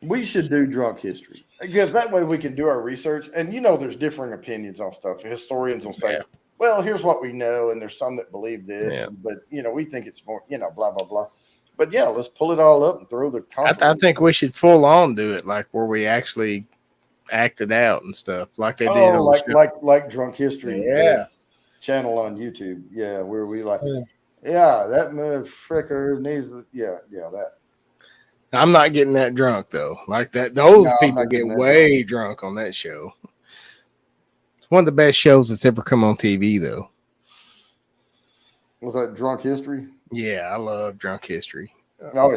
We should do drunk history because that way we can do our research. And there's differing opinions on stuff. Historians will say well, here's what we know, and there's some that believe this, Yeah. but we think it's more, blah blah blah. But yeah, let's pull it all up and throw the. I think we should full on do it like where we actually act it out and stuff like they did. Oh, On the show. like Drunk History, Yeah. channel on YouTube. Yeah, where we like, Yeah. that fricker needs. That. I'm not getting that drunk though. Like that, those No, I'm people not get getting that way drunk on that show. It's one of the best shows that's ever come on TV, though. Was that Drunk History? Yeah, I love Drunk History. Oh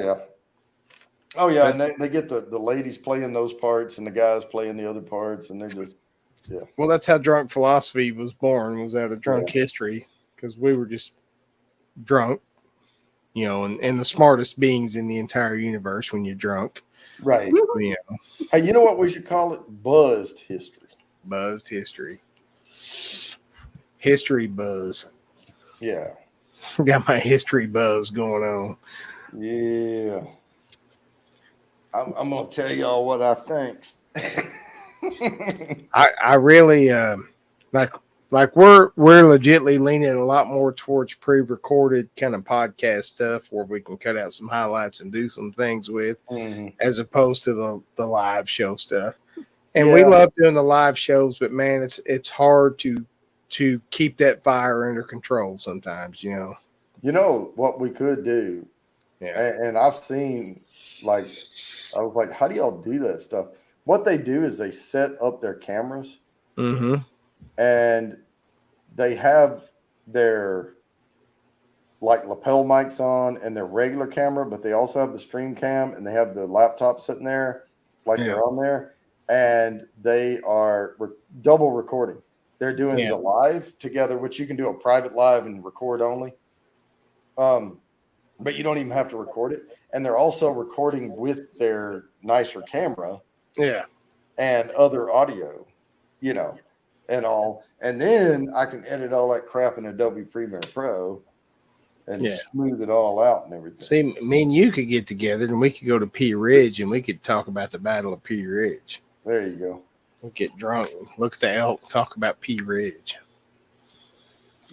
yeah, and they get the ladies playing those parts and the guys playing the other parts, and they're just Well, that's how Drunk Philosophy was born. Was out of Drunk History because we were just drunk, and the smartest beings in the entire universe when you're drunk. right. You know, Hey, you know what we should call it? Buzzed history. buzzed history. History buzz. Yeah. Got my history buzz going on. Yeah. I'm gonna tell y'all what I think. I really like we're legitimately leaning a lot more towards pre-recorded kind of podcast stuff where we can cut out some highlights and do some things with, as opposed to the live show stuff. And we love doing the live shows, but man, it's hard to keep that fire under control sometimes. You know what we could do? Yeah. And I've seen, I was like, how do y'all do that stuff? What they do is they set up their cameras, and they have their lapel mics on and their regular camera, but they also have the stream cam, and they have the laptop sitting there they're on there, and they are double recording. They're doing the live together, which you can do a private live and record only. But you don't even have to record it. And they're also recording with their nicer camera. Yeah. And other audio, and all. And then I can edit all that crap in Adobe Premiere Pro and smooth it all out and everything. See, me and you could get together and we could go to Pea Ridge and we could talk about the Battle of Pea Ridge. There you go. We'll get drunk, look at the elk, talk about Pea Ridge.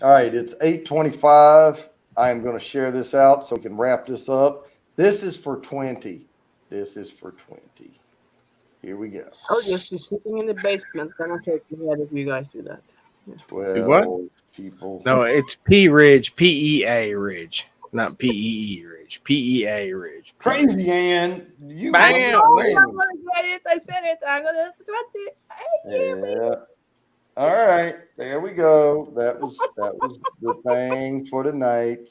All right, it's 8:25. I am going to share this out so we can wrap this up. This is for 20. Here we go. I'll just be sleeping in the basement. Then I'll take my head if you guys do that. 12 people. No, it's Pea Ridge, PEA Ridge, not PEE Ridge, PEA Ridge. Crazy Ann. You Bam! I'm gonna get it. I said it. I'm gonna 20. Yeah. All right, there we go. That was the thing for tonight.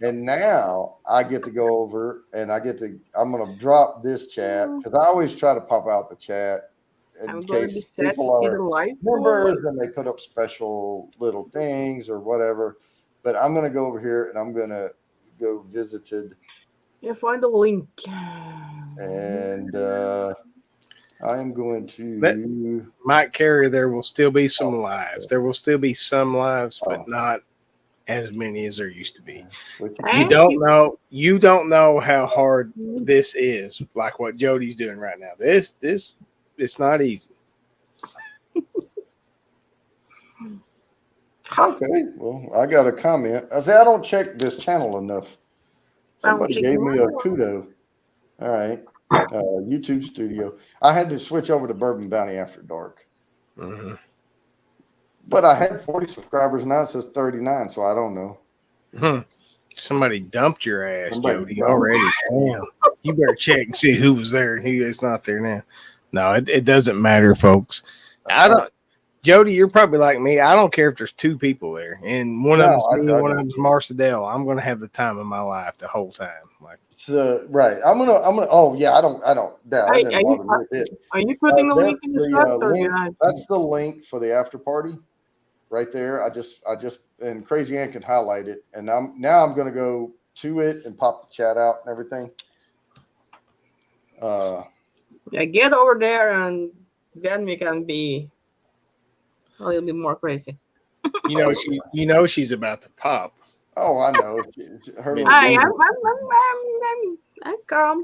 And now I get to go over and I'm going to drop this chat because I always try to pop out the chat in case people are members and they put up special little things or whatever. But I'm going to go over here and I'm going to go visited. Yeah, find the link. And I am going to Mike Carrier, there will still be some lives. There will still be some lives, but not as many as there used to be. You don't know how hard this is, like what Jody's doing right now. This it's not easy. Okay, well, I got a comment. I say I don't check this channel enough. Somebody gave me a kudo. All right. YouTube Studio. I had to switch over to Bourbon Bounty After Dark. But I had 40 subscribers, now it says 39, so I don't know. Somebody dumped your ass, Jody, already. Damn. You better check and see who was there and who is not there now. No, it doesn't matter, folks. Jody, you're probably like me. I don't care if there's two people there, and one of them's me, one of them's Marcedale. I'm gonna have the time of my life the whole time. Right. I'm gonna. Oh yeah, I don't. Are you putting the link in the chat? That's the link for the after party, right there. I just and Crazy Ann can highlight it, and now I'm gonna go to it and pop the chat out and everything. Yeah, get over there and then we can be a little bit more crazy. She's about to pop. Oh, I know. I'm calm.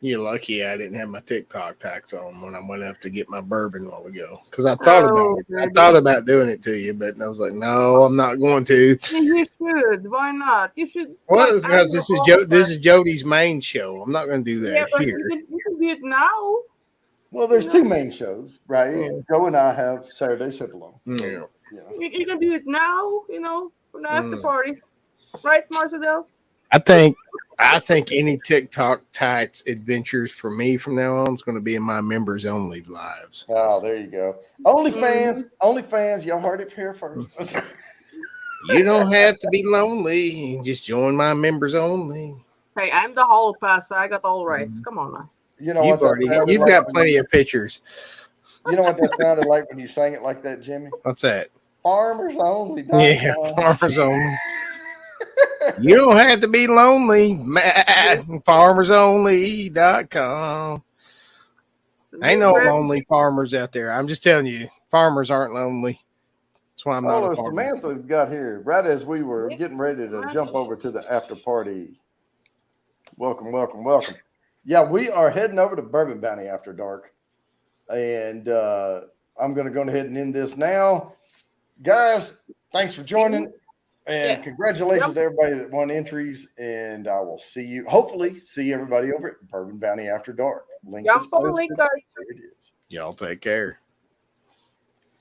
You're lucky I didn't have my TikTok tax on when I went up to get my bourbon a while ago. Because I thought about it. I baby. thought about doing it to you, but I was like, no, I'm not going to. You should. Why not? You should. Well, like, because this is this is Jody's main show. I'm not going to do Yeah, that but here. you can do it now. Well, there's two main shows, right? Yeah. Joe and I have Saturday Sip Along. Yeah. You know. You can do it now. For the after party, right, Marcel? I think any TikTok tax adventures for me from now on is going to be in my members only lives. Oh, there you go. OnlyFans, y'all heard it here first. You don't have to be lonely. You can just join my members only. Hey, I'm the hall pass. So I got all rights. Come on now. You know what? You've got plenty of pictures. You know what that sounded like when you sang it like that, Jimmy? What's that? Farmers only. Yeah, farmers only. You don't have to be lonely. FarmersOnly.com. Ain't no lonely farmers out there. I'm just telling you, farmers aren't lonely. That's why I'm not a farmer. Samantha got here right as we were getting ready to jump over to the after party. Welcome. Yeah, we are heading over to Bourbon Bounty after dark. And I'm going to go ahead and end this now. Guys, thanks for joining. And congratulations to everybody that won entries. And I will hopefully see everybody over at Bourbon Bounty After Dark. Link is posted. Guys. There it is. Y'all take care.